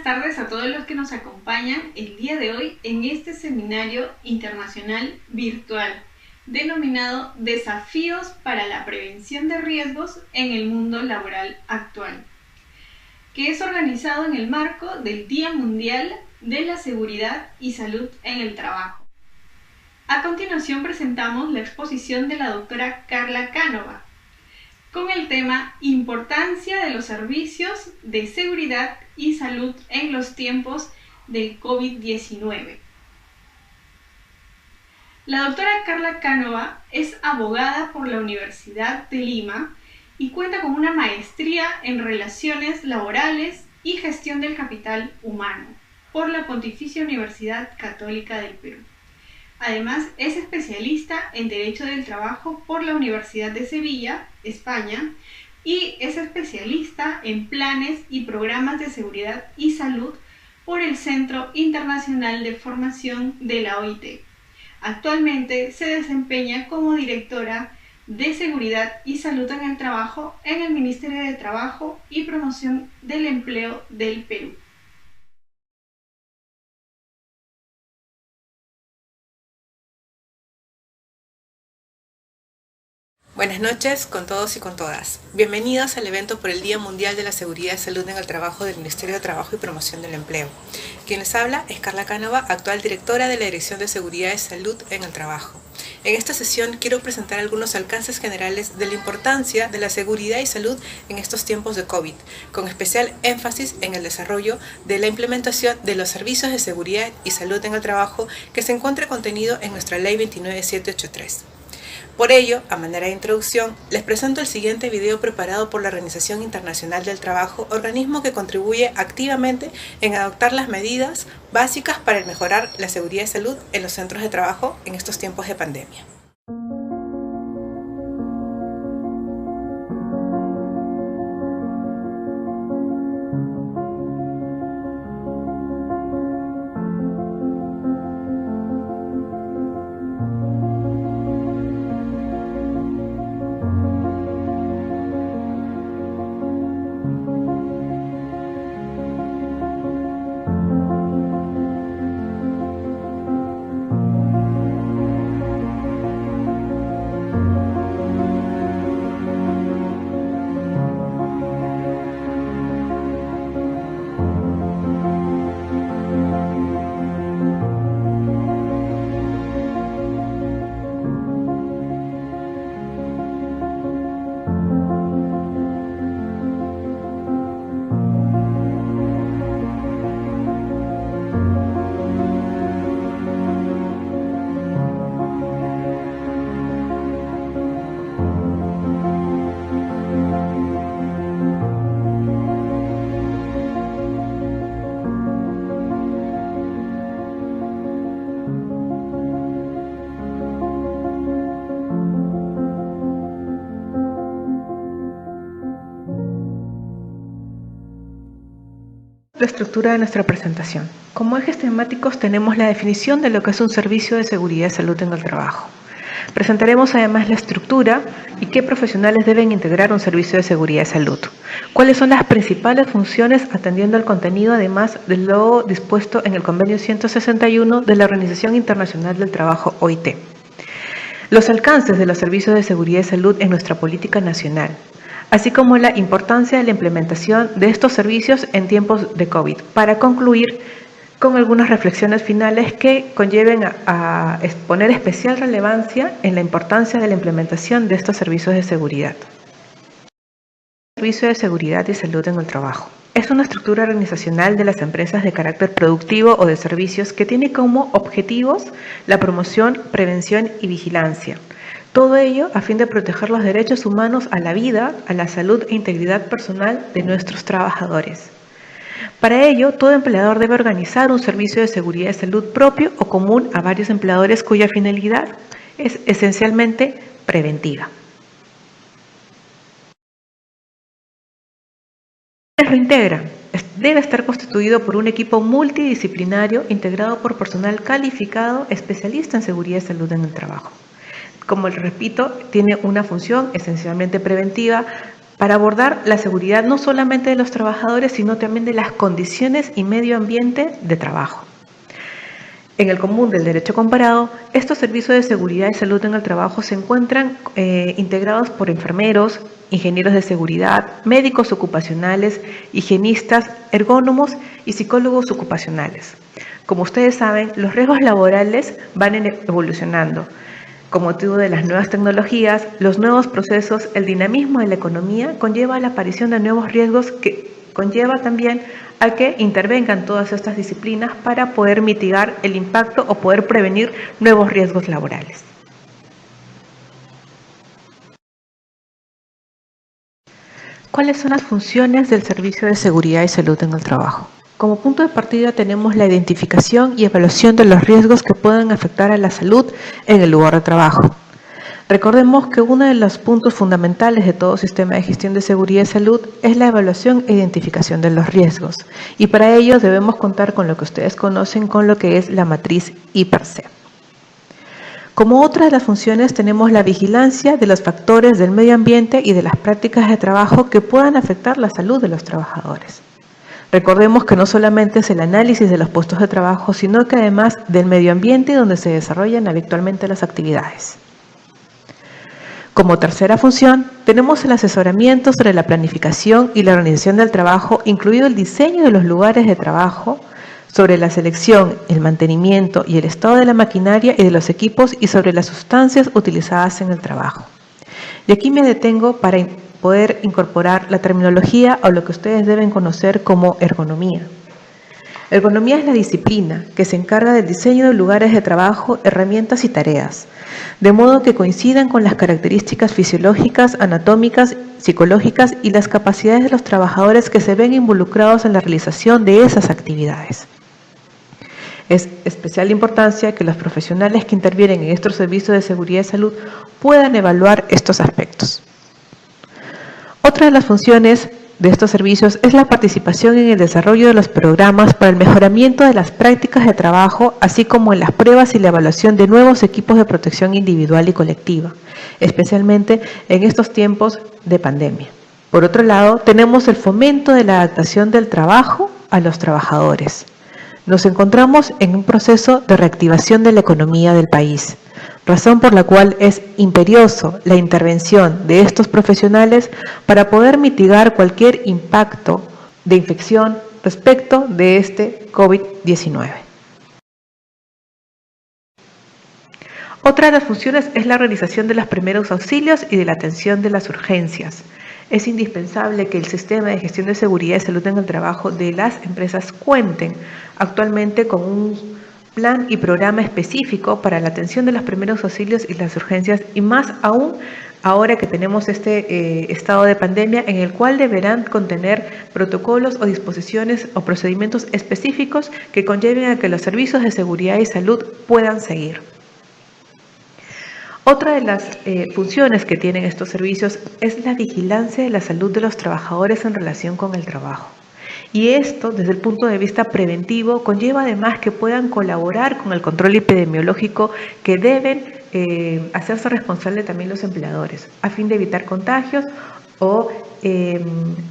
tardes a todos los que nos acompañan el día de hoy en este seminario internacional virtual denominado Desafíos para la prevención de riesgos en el mundo laboral actual, que es organizado en el marco del Día Mundial de la Seguridad y Salud en el Trabajo. A continuación presentamos la exposición de la doctora Carla Cánova con el tema Importancia de los servicios de seguridad y salud en los tiempos del COVID-19. La doctora Carla Cánova es abogada por la Universidad de Lima y cuenta con una maestría en Relaciones Laborales y Gestión del Capital Humano por la Pontificia Universidad Católica del Perú. Además, es especialista en Derecho del Trabajo por la Universidad de Sevilla, España, y es especialista en planes y programas de seguridad y salud por el Centro Internacional de Formación de la OIT. Actualmente se desempeña como directora de Seguridad y Salud en el Trabajo en el Ministerio de Trabajo y Promoción del Empleo del Perú. Buenas noches con todos y con todas. Bienvenidos al evento por el Día Mundial de la Seguridad y Salud en el Trabajo del Ministerio de Trabajo y Promoción del Empleo. Quien les habla es Carla Cánova, actual directora de la Dirección de Seguridad y Salud en el Trabajo. En esta sesión quiero presentar algunos alcances generales de la importancia de la seguridad y salud en estos tiempos de COVID, con especial énfasis en el desarrollo de la implementación de los servicios de seguridad y salud en el trabajo que se encuentra contenido en nuestra Ley 29783. Por ello, a manera de introducción, les presento el siguiente video preparado por la Organización Internacional del Trabajo, organismo que contribuye activamente en adoptar las medidas básicas para mejorar la seguridad y salud en los centros de trabajo en estos tiempos de pandemia. La estructura de nuestra presentación. Como ejes temáticos tenemos la definición de lo que es un servicio de seguridad y salud en el trabajo. Presentaremos además la estructura y qué profesionales deben integrar un servicio de seguridad y salud. Cuáles son las principales funciones atendiendo al contenido además de lo dispuesto en el Convenio 161 de la Organización Internacional del Trabajo OIT. Los alcances de los servicios de seguridad y salud en nuestra política nacional, así como la importancia de la implementación de estos servicios en tiempos de COVID, para concluir con algunas reflexiones finales que conlleven a poner especial relevancia en la importancia de la implementación de estos servicios de seguridad. Servicio de seguridad y salud en el trabajo. Es una estructura organizacional de las empresas de carácter productivo o de servicios que tiene como objetivos la promoción, prevención y vigilancia. Todo ello a fin de proteger los derechos humanos a la vida, a la salud e integridad personal de nuestros trabajadores. Para ello, todo empleador debe organizar un servicio de seguridad y salud propio o común a varios empleadores cuya finalidad es esencialmente preventiva. Lo integra. Debe estar constituido por un equipo multidisciplinario integrado por personal calificado especialista en seguridad y salud en el trabajo. Como les repito, tiene una función esencialmente preventiva, para abordar la seguridad no solamente de los trabajadores, sino también de las condiciones y medio ambiente de trabajo. En el común del derecho comparado, estos servicios de seguridad y salud en el trabajo se encuentran integrados por enfermeros, ingenieros de seguridad, médicos ocupacionales, higienistas, ergónomos y psicólogos ocupacionales. Como ustedes saben, los riesgos laborales van evolucionando. Con motivo de las nuevas tecnologías, los nuevos procesos, el dinamismo de la economía conlleva la aparición de nuevos riesgos que conlleva también a que intervengan todas estas disciplinas para poder mitigar el impacto o poder prevenir nuevos riesgos laborales. ¿Cuáles son las funciones del Servicio de Seguridad y Salud en el Trabajo? Como punto de partida tenemos la identificación y evaluación de los riesgos que puedan afectar a la salud en el lugar de trabajo. Recordemos que uno de los puntos fundamentales de todo sistema de gestión de seguridad y salud es la evaluación e identificación de los riesgos, y para ello debemos contar con lo que ustedes conocen con lo que es la matriz IPERSE. Como otra de las funciones tenemos la vigilancia de los factores del medio ambiente y de las prácticas de trabajo que puedan afectar la salud de los trabajadores. Recordemos que no solamente es el análisis de los puestos de trabajo, sino que además del medio ambiente donde se desarrollan habitualmente las actividades. Como tercera función, tenemos el asesoramiento sobre la planificación y la organización del trabajo, incluido el diseño de los lugares de trabajo, sobre la selección, el mantenimiento y el estado de la maquinaria y de los equipos y sobre las sustancias utilizadas en el trabajo. Y aquí me detengo para poder incorporar la terminología o lo que ustedes deben conocer como ergonomía. Ergonomía es la disciplina que se encarga del diseño de lugares de trabajo, herramientas y tareas, de modo que coincidan con las características fisiológicas, anatómicas, psicológicas y las capacidades de los trabajadores que se ven involucrados en la realización de esas actividades. Es especial importancia que los profesionales que intervienen en estos servicios de seguridad y salud puedan evaluar estos aspectos. Otra de las funciones de estos servicios es la participación en el desarrollo de los programas para el mejoramiento de las prácticas de trabajo, así como en las pruebas y la evaluación de nuevos equipos de protección individual y colectiva, especialmente en estos tiempos de pandemia. Por otro lado, tenemos el fomento de la adaptación del trabajo a los trabajadores. Nos encontramos en un proceso de reactivación de la economía del país, razón por la cual es imperioso la intervención de estos profesionales para poder mitigar cualquier impacto de infección respecto de este COVID-19. Otra de las funciones es la realización de los primeros auxilios y de la atención de las urgencias. Es indispensable que el sistema de gestión de seguridad y salud en el trabajo de las empresas cuenten actualmente con un plan y programa específico para la atención de los primeros auxilios y las urgencias, y más aún ahora que tenemos este estado de pandemia en el cual deberán contener protocolos o disposiciones o procedimientos específicos que conlleven a que los servicios de seguridad y salud puedan seguir. Otra de las funciones que tienen estos servicios es la vigilancia de la salud de los trabajadores en relación con el trabajo. Y esto, desde el punto de vista preventivo, conlleva además que puedan colaborar con el control epidemiológico que deben hacerse responsable también los empleadores, a fin de evitar contagios o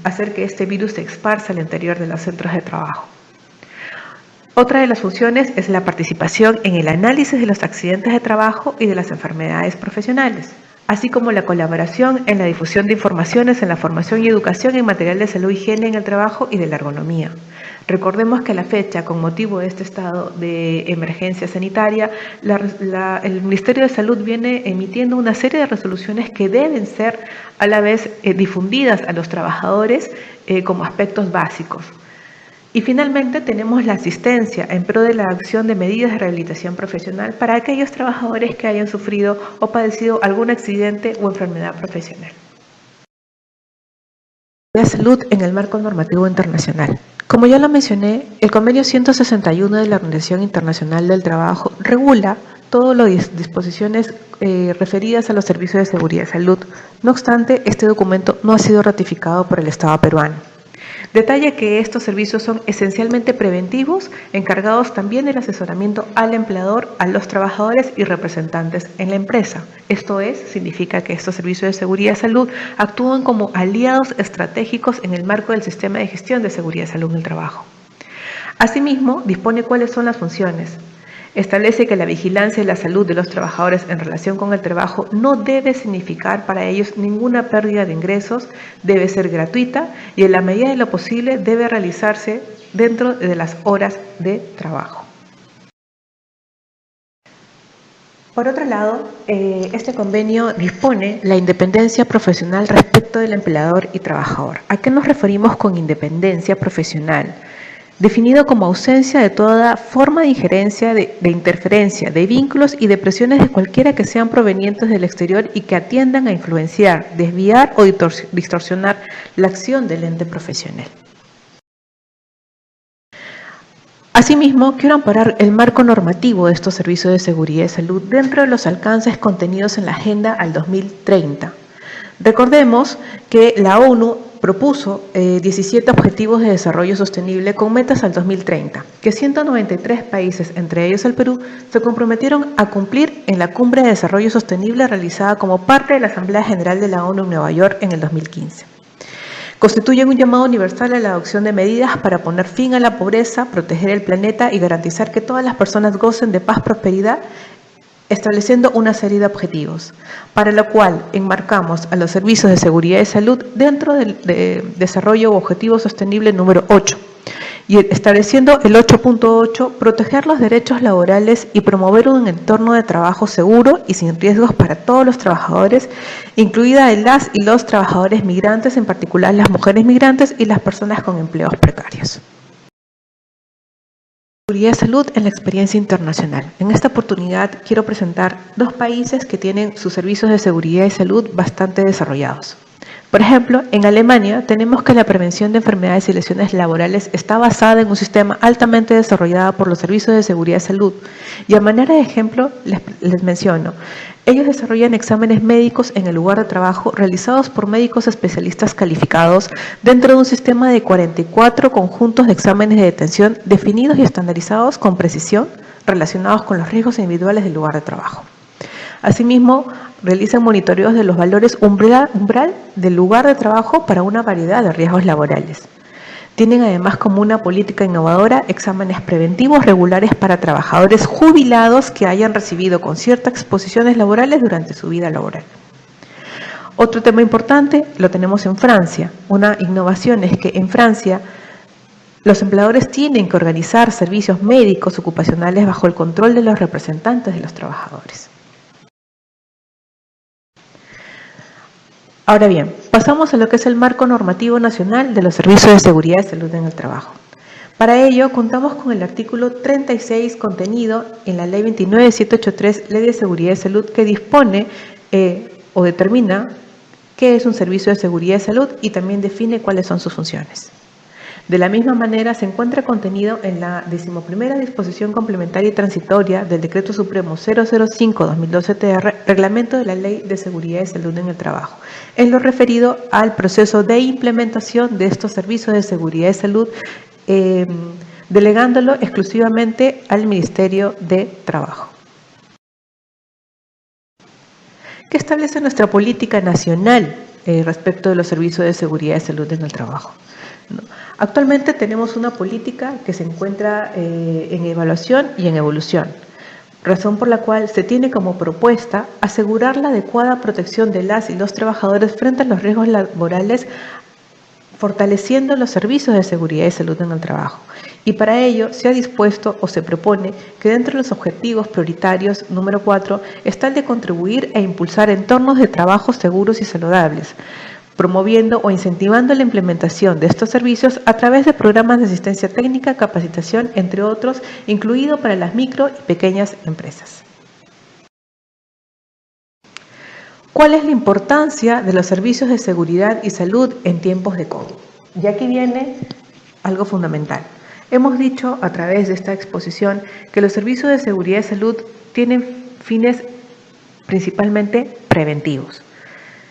hacer que este virus se esparza al interior de los centros de trabajo. Otra de las funciones es la participación en el análisis de los accidentes de trabajo y de las enfermedades profesionales, así como la colaboración en la difusión de informaciones en la formación y educación en material de salud y higiene en el trabajo y de la ergonomía. Recordemos que a la fecha, con motivo de este estado de emergencia sanitaria, el Ministerio de Salud viene emitiendo una serie de resoluciones que deben ser a la vez difundidas a los trabajadores como aspectos básicos. Y finalmente tenemos la asistencia en pro de la acción de medidas de rehabilitación profesional para aquellos trabajadores que hayan sufrido o padecido algún accidente o enfermedad profesional. La salud en el marco normativo internacional. Como ya lo mencioné, el convenio 161 de la Organización Internacional del Trabajo regula todas las disposiciones referidas a los servicios de seguridad y salud. No obstante, este documento no ha sido ratificado por el Estado peruano. Detalla que estos servicios son esencialmente preventivos, encargados también del asesoramiento al empleador, a los trabajadores y representantes en la empresa. Esto significa que estos servicios de seguridad y salud actúan como aliados estratégicos en el marco del sistema de gestión de seguridad y salud en el trabajo. Asimismo, dispone cuáles son las funciones. Establece que la vigilancia de la salud de los trabajadores en relación con el trabajo no debe significar para ellos ninguna pérdida de ingresos, debe ser gratuita y en la medida de lo posible debe realizarse dentro de las horas de trabajo. Por otro lado, este convenio dispone la independencia profesional respecto del empleador y trabajador. ¿A qué nos referimos con independencia profesional? Definido como ausencia de toda forma de injerencia, de interferencia, de vínculos y de presiones de cualquiera que sean provenientes del exterior y que atiendan a influenciar, desviar o distorsionar la acción del ente profesional. Asimismo, quiero amparar el marco normativo de estos servicios de seguridad y salud dentro de los alcances contenidos en la Agenda al 2030. Recordemos que la ONU propuso 17 Objetivos de Desarrollo Sostenible con metas al 2030, que 193 países, entre ellos el Perú, se comprometieron a cumplir en la Cumbre de Desarrollo Sostenible realizada como parte de la Asamblea General de la ONU en Nueva York en el 2015. Constituyen un llamado universal a la adopción de medidas para poner fin a la pobreza, proteger el planeta y garantizar que todas las personas gocen de paz y prosperidad, estableciendo una serie de objetivos, para lo cual enmarcamos a los servicios de seguridad y salud dentro del desarrollo o objetivo sostenible número 8, y estableciendo el 8.8, proteger los derechos laborales y promover un entorno de trabajo seguro y sin riesgos para todos los trabajadores, incluida de las y los trabajadores migrantes, en particular las mujeres migrantes y las personas con empleos precarios. Seguridad y salud en la experiencia internacional. En esta oportunidad quiero presentar dos países que tienen sus servicios de seguridad y salud bastante desarrollados. Por ejemplo, en Alemania tenemos que la prevención de enfermedades y lesiones laborales está basada en un sistema altamente desarrollado por los servicios de seguridad y salud. Y a manera de ejemplo les menciono, ellos desarrollan exámenes médicos en el lugar de trabajo realizados por médicos especialistas calificados dentro de un sistema de 44 conjuntos de exámenes de detención definidos y estandarizados con precisión relacionados con los riesgos individuales del lugar de trabajo. Asimismo, realizan monitoreos de los valores umbral del lugar de trabajo para una variedad de riesgos laborales. Tienen además como una política innovadora exámenes preventivos regulares para trabajadores jubilados que hayan recibido con ciertas exposiciones laborales durante su vida laboral. Otro tema importante lo tenemos en Francia. Una innovación es que en Francia los empleadores tienen que organizar servicios médicos ocupacionales bajo el control de los representantes de los trabajadores. Ahora bien, pasamos a lo que es el marco normativo nacional de los servicios de seguridad y salud en el trabajo. Para ello, contamos con el artículo 36 contenido en la Ley 29783, Ley de Seguridad y Salud, que dispone o determina qué es un servicio de seguridad y salud y también define cuáles son sus funciones. De la misma manera, se encuentra contenido en la 11ª disposición complementaria y transitoria del Decreto Supremo 005/2012-TR, Reglamento de la Ley de Seguridad y Salud en el Trabajo, en lo referido al proceso de implementación de estos servicios de seguridad y salud, delegándolo exclusivamente al Ministerio de Trabajo. ¿Qué establece nuestra política nacional respecto de los servicios de seguridad y salud en el trabajo? Actualmente tenemos una política que se encuentra en evaluación y en evolución, razón por la cual se tiene como propuesta asegurar la adecuada protección de las y los trabajadores frente a los riesgos laborales, fortaleciendo los servicios de seguridad y salud en el trabajo. Y para ello se ha dispuesto o se propone que dentro de los objetivos prioritarios número 4 está el de contribuir e impulsar entornos de trabajo seguros y saludables, promoviendo o incentivando la implementación de estos servicios a través de programas de asistencia técnica, capacitación, entre otros, incluido para las micro y pequeñas empresas. ¿Cuál es la importancia de los servicios de seguridad y salud en tiempos de COVID? Y aquí viene algo fundamental. Hemos dicho a través de esta exposición que los servicios de seguridad y salud tienen fines principalmente preventivos.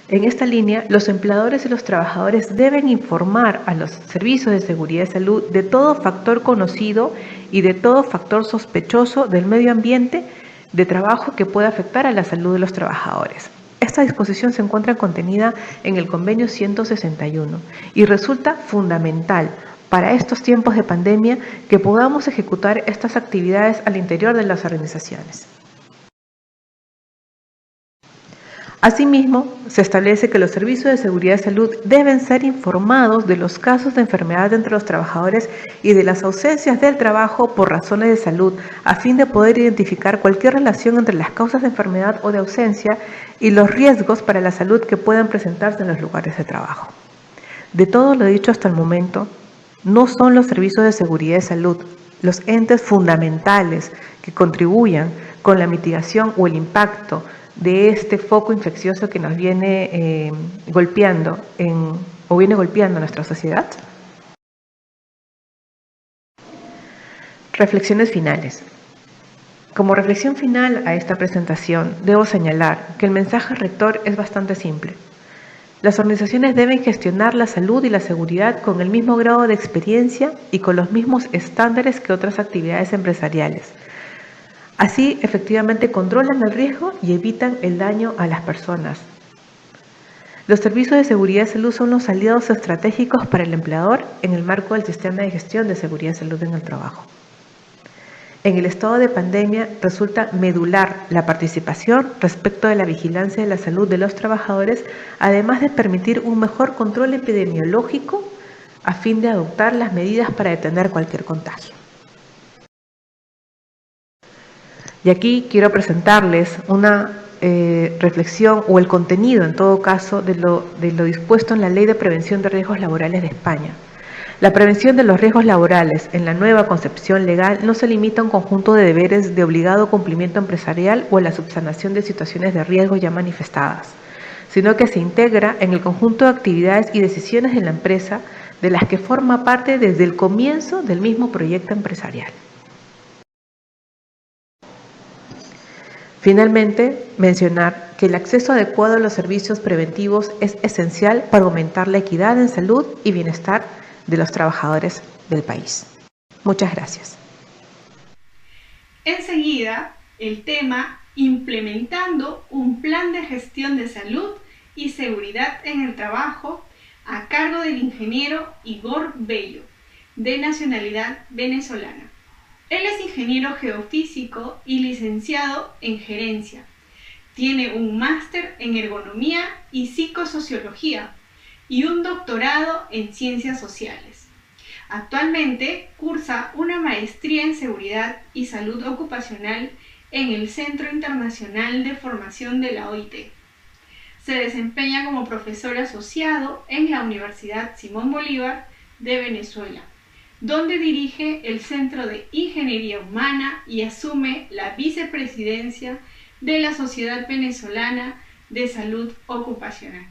En esta línea, los empleadores y los trabajadores deben informar a los servicios de seguridad y salud de todo factor conocido y de todo factor sospechoso del medio ambiente de trabajo que pueda afectar a la salud de los trabajadores. Esta disposición se encuentra contenida en el Convenio 161 y resulta fundamental para estos tiempos de pandemia que podamos ejecutar estas actividades al interior de las organizaciones. Asimismo, se establece que los servicios de seguridad y salud deben ser informados de los casos de enfermedad entre los trabajadores y de las ausencias del trabajo por razones de salud, a fin de poder identificar cualquier relación entre las causas de enfermedad o de ausencia y los riesgos para la salud que puedan presentarse en los lugares de trabajo. De todo lo dicho hasta el momento, no son los servicios de seguridad y salud los entes fundamentales que contribuyan con la mitigación o el impacto de este foco infeccioso que nos viene golpeando nuestra sociedad. Reflexiones finales. Como reflexión final a esta presentación, debo señalar que el mensaje rector es bastante simple. Las organizaciones deben gestionar la salud y la seguridad con el mismo grado de experiencia y con los mismos estándares que otras actividades empresariales. Así, efectivamente, controlan el riesgo y evitan el daño a las personas. Los servicios de seguridad y salud son los aliados estratégicos para el empleador en el marco del sistema de gestión de seguridad y salud en el trabajo. En el estado de pandemia resulta medular la participación respecto de la vigilancia de la salud de los trabajadores, además de permitir un mejor control epidemiológico a fin de adoptar las medidas para detener cualquier contagio. Y aquí quiero presentarles una reflexión o el contenido, en todo caso, de lo dispuesto en la Ley de Prevención de Riesgos Laborales de España. La prevención de los riesgos laborales en la nueva concepción legal no se limita a un conjunto de deberes de obligado cumplimiento empresarial o a la subsanación de situaciones de riesgo ya manifestadas, sino que se integra en el conjunto de actividades y decisiones de la empresa de las que forma parte desde el comienzo del mismo proyecto empresarial. Finalmente, mencionar que el acceso adecuado a los servicios preventivos es esencial para aumentar la equidad en salud y bienestar de los trabajadores del país. Muchas gracias. Enseguida, el tema implementando un plan de gestión de salud y seguridad en el trabajo a cargo del ingeniero Igor Bello, de nacionalidad venezolana. Él es ingeniero geofísico y licenciado en gerencia. Tiene un máster en ergonomía y psicosociología y un doctorado en ciencias sociales. Actualmente cursa una maestría en seguridad y salud ocupacional en el Centro Internacional de Formación de la OIT. Se desempeña como profesor asociado en la Universidad Simón Bolívar de Venezuela, donde dirige el Centro de Ingeniería Humana y asume la vicepresidencia de la Sociedad Venezolana de Salud Ocupacional.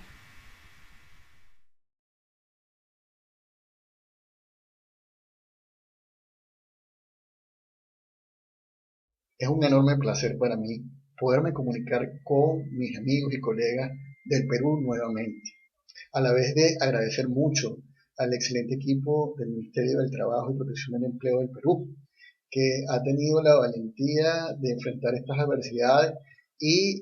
Es un enorme placer para mí poderme comunicar con mis amigos y colegas del Perú nuevamente, a la vez de agradecer mucho al excelente equipo del Ministerio del Trabajo y Protección del Empleo del Perú, que ha tenido la valentía de enfrentar estas adversidades y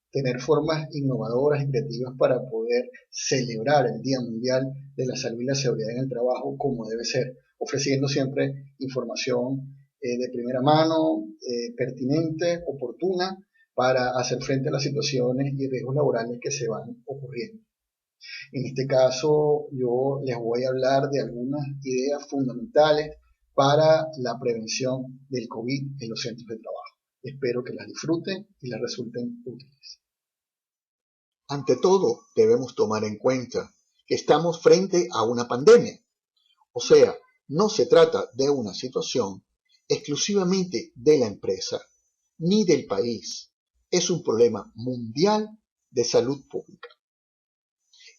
tener formas innovadoras y creativas para poder celebrar el Día Mundial de la Salud y la Seguridad en el Trabajo como debe ser, ofreciendo siempre información de primera mano, pertinente, oportuna, para hacer frente a las situaciones y riesgos laborales que se van ocurriendo. En este caso, yo les voy a hablar de algunas ideas fundamentales para la prevención del COVID en los centros de trabajo. Espero que las disfruten y les resulten útiles. Ante todo, debemos tomar en cuenta que estamos frente a una pandemia. O sea, no se trata de una situación exclusivamente de la empresa ni del país. Es un problema mundial de salud pública.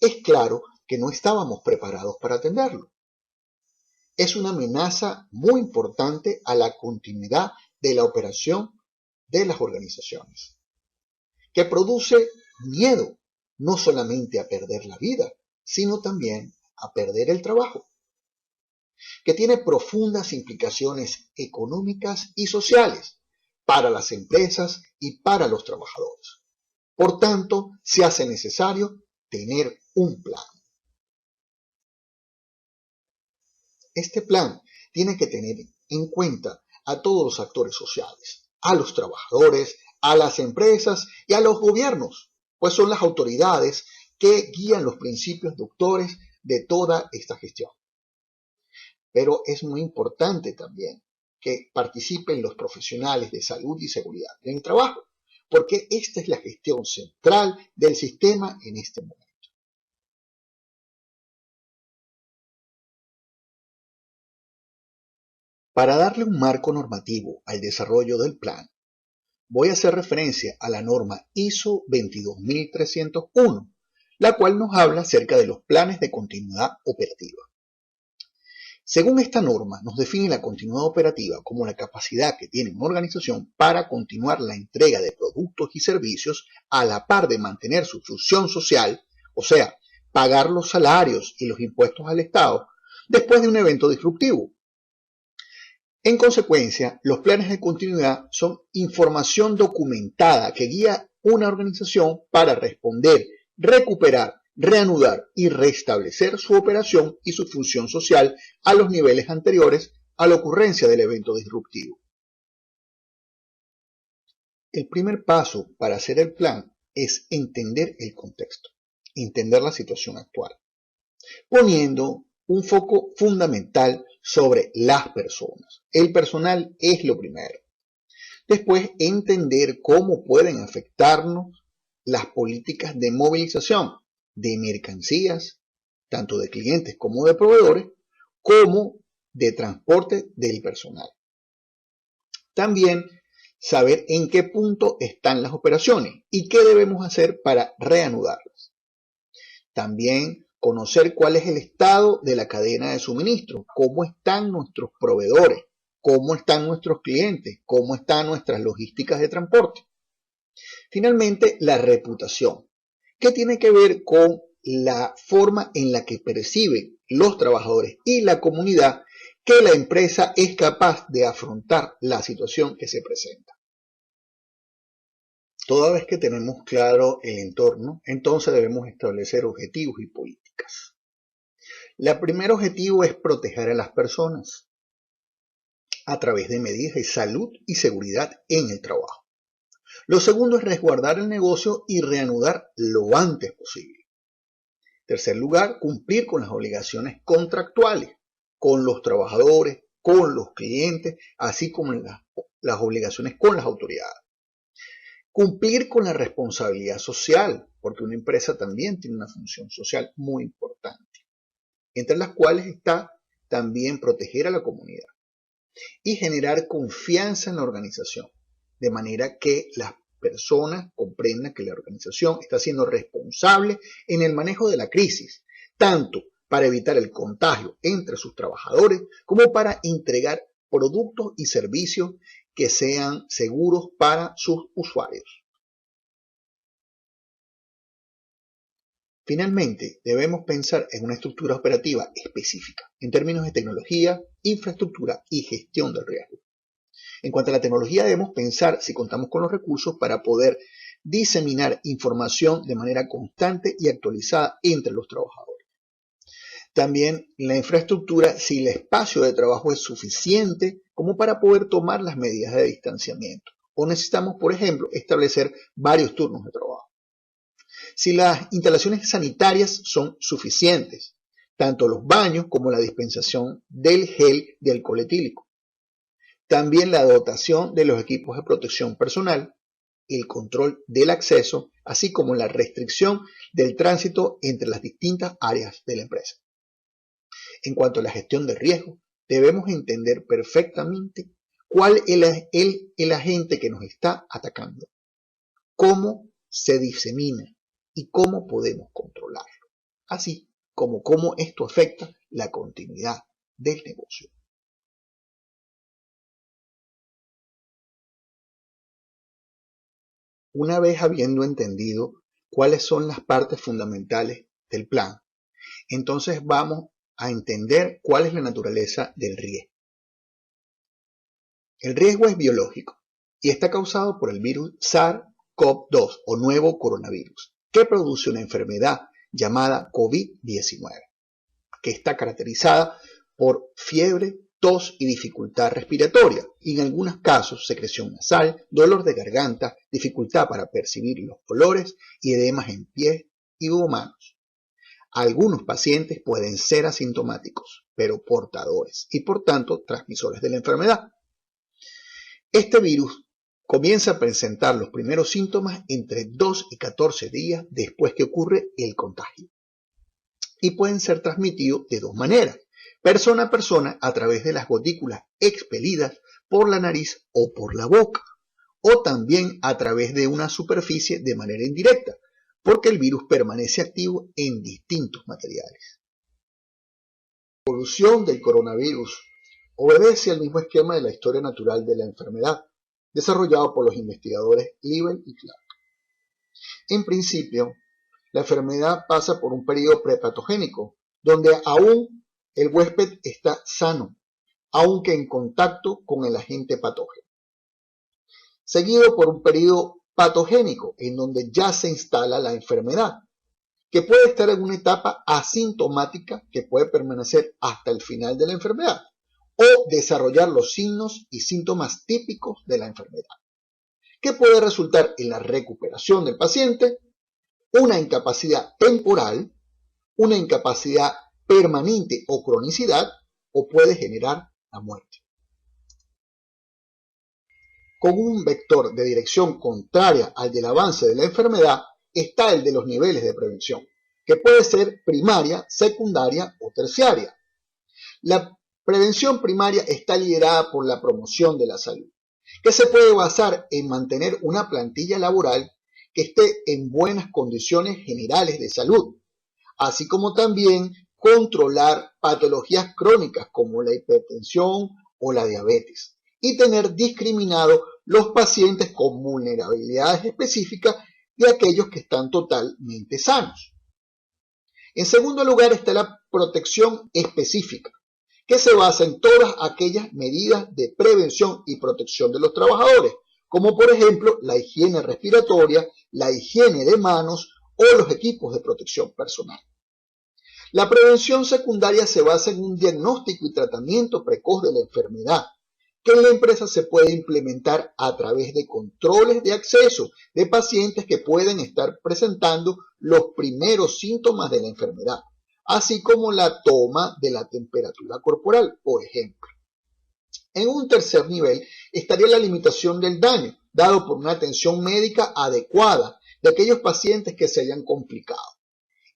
Es claro que no estábamos preparados para atenderlo. Es una amenaza muy importante a la continuidad de la operación de las organizaciones, que produce miedo no solamente a perder la vida, sino también a perder el trabajo, que tiene profundas implicaciones económicas y sociales para las empresas y para los trabajadores. Por tanto, se hace necesario tener un plan. Este plan tiene que tener en cuenta a todos los actores sociales, a los trabajadores, a las empresas y a los gobiernos, pues son las autoridades que guían los principios doctores de toda esta gestión. Pero es muy importante también que participen los profesionales de salud y seguridad en el trabajo, porque esta es la gestión central del sistema en este momento. Para darle un marco normativo al desarrollo del plan, voy a hacer referencia a la norma ISO 22301, la cual nos habla acerca de los planes de continuidad operativa. Según esta norma, nos define la continuidad operativa como la capacidad que tiene una organización para continuar la entrega de productos y servicios a la par de mantener su función social, o sea, pagar los salarios y los impuestos al Estado, después de un evento disruptivo. En consecuencia, los planes de continuidad son información documentada que guía una organización para responder, recuperar, reanudar y restablecer su operación y su función social a los niveles anteriores a la ocurrencia del evento disruptivo. El primer paso para hacer el plan es entender el contexto, entender la situación actual, poniendo un foco fundamental sobre las personas. El personal es lo primero. Después, entender cómo pueden afectarnos las políticas de movilización de mercancías, tanto de clientes como de proveedores, como de transporte del personal. También saber en qué punto están las operaciones y qué debemos hacer para reanudarlas. También conocer cuál es el estado de la cadena de suministro, cómo están nuestros proveedores, cómo están nuestros clientes, cómo están nuestras logísticas de transporte. Finalmente, la reputación, que tiene que ver con la forma en la que perciben los trabajadores y la comunidad que la empresa es capaz de afrontar la situación que se presenta. Toda vez que tenemos claro el entorno, entonces debemos establecer objetivos y políticas. El primer objetivo es proteger a las personas a través de medidas de salud y seguridad en el trabajo. Lo segundo es resguardar el negocio y reanudar lo antes posible. En tercer lugar, cumplir con las obligaciones contractuales, con los trabajadores, con los clientes, así como las obligaciones con las autoridades. Cumplir con la responsabilidad social, porque una empresa también tiene una función social muy importante, entre las cuales está también proteger a la comunidad y generar confianza en la organización, de manera que las personas comprendan que la organización está siendo responsable en el manejo de la crisis, tanto para evitar el contagio entre sus trabajadores como para entregar productos y servicios que sean seguros para sus usuarios. Finalmente, debemos pensar en una estructura operativa específica en términos de tecnología, infraestructura y gestión del riesgo. En cuanto a la tecnología, debemos pensar si contamos con los recursos para poder diseminar información de manera constante y actualizada entre los trabajadores. También la infraestructura, si el espacio de trabajo es suficiente como para poder tomar las medidas de distanciamiento. O necesitamos, por ejemplo, establecer varios turnos de trabajo. Si las instalaciones sanitarias son suficientes, tanto los baños como la dispensación del gel de alcohol etílico. También la dotación de los equipos de protección personal, el control del acceso, así como la restricción del tránsito entre las distintas áreas de la empresa. En cuanto a la gestión de riesgo, debemos entender perfectamente cuál es el agente que nos está atacando, cómo se disemina y cómo podemos controlarlo, así como cómo esto afecta la continuidad del negocio. Una vez habiendo entendido cuáles son las partes fundamentales del plan, entonces vamos a entender cuál es la naturaleza del riesgo. El riesgo es biológico y está causado por el virus SARS-CoV-2 o nuevo coronavirus, que produce una enfermedad llamada COVID-19, que está caracterizada por fiebre, tos y dificultad respiratoria, y en algunos casos secreción nasal, dolor de garganta, dificultad para percibir los olores y edemas en pies y o manos. Algunos pacientes pueden ser asintomáticos, pero portadores y por tanto transmisores de la enfermedad. Este virus comienza a presentar los primeros síntomas entre 2 y 14 días después que ocurre el contagio, y pueden ser transmitidos de dos maneras: persona a persona a través de las gotículas expelidas por la nariz o por la boca, o también a través de una superficie de manera indirecta, porque el virus permanece activo en distintos materiales. La evolución del coronavirus obedece al mismo esquema de la historia natural de la enfermedad, desarrollado por los investigadores Liebel y Clark. En principio, la enfermedad pasa por un periodo prepatogénico, donde aún el huésped está sano, aunque en contacto con el agente patógeno. Seguido por un periodo patogénico, en donde ya se instala la enfermedad, que puede estar en una etapa asintomática que puede permanecer hasta el final de la enfermedad, o desarrollar los signos y síntomas típicos de la enfermedad, que puede resultar en la recuperación del paciente, una incapacidad temporal, una incapacidad permanente o cronicidad, o puede generar la muerte. Con un vector de dirección contraria al del avance de la enfermedad está el de los niveles de prevención, que puede ser primaria, secundaria o terciaria. La prevención primaria está liderada por la promoción de la salud, que se puede basar en mantener una plantilla laboral que esté en buenas condiciones generales de salud, así como también controlar patologías crónicas como la hipertensión o la diabetes, y tener discriminados los pacientes con vulnerabilidades específicas de aquellos que están totalmente sanos. En segundo lugar está la protección específica, que se basa en todas aquellas medidas de prevención y protección de los trabajadores, como por ejemplo la higiene respiratoria, la higiene de manos o los equipos de protección personal. La prevención secundaria se basa en un diagnóstico y tratamiento precoz de la enfermedad, que en la empresa se puede implementar a través de controles de acceso de pacientes que pueden estar presentando los primeros síntomas de la enfermedad, así como la toma de la temperatura corporal, por ejemplo. En un tercer nivel estaría la limitación del daño, dado por una atención médica adecuada de aquellos pacientes que se hayan complicado.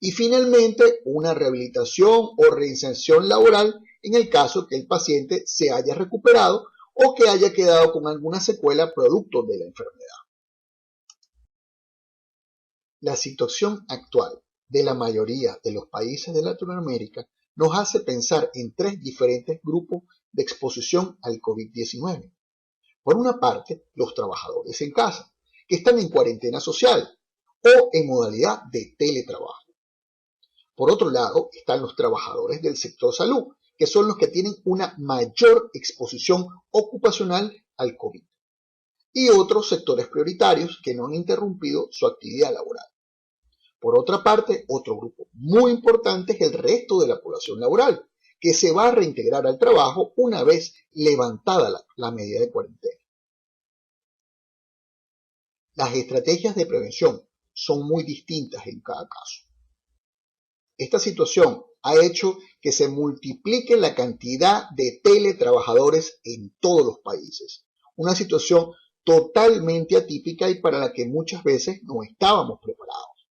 Y finalmente, una rehabilitación o reinserción laboral en el caso que el paciente se haya recuperado o que haya quedado con alguna secuela producto de la enfermedad. La situación actual de la mayoría de los países de Latinoamérica nos hace pensar en tres diferentes grupos de exposición al COVID-19. Por una parte, los trabajadores en casa, que están en cuarentena social o en modalidad de teletrabajo. Por otro lado, están los trabajadores del sector salud, que son los que tienen una mayor exposición ocupacional al COVID, y otros sectores prioritarios que no han interrumpido su actividad laboral. Por otra parte, otro grupo muy importante es el resto de la población laboral, que se va a reintegrar al trabajo una vez levantada la medida de cuarentena. Las estrategias de prevención son muy distintas en cada caso. Esta situación ha hecho que se multiplique la cantidad de teletrabajadores en todos los países, una situación totalmente atípica y para la que muchas veces no estábamos preparados.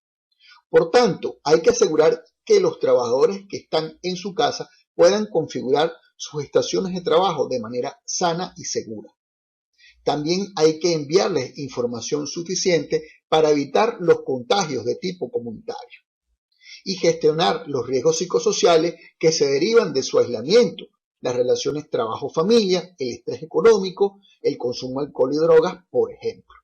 Por tanto, hay que asegurar que los trabajadores que están en su casa puedan configurar sus estaciones de trabajo de manera sana y segura. También hay que enviarles información suficiente para evitar los contagios de tipo comunitario y gestionar los riesgos psicosociales que se derivan de su aislamiento, las relaciones trabajo-familia, el estrés económico, el consumo de alcohol y drogas, por ejemplo.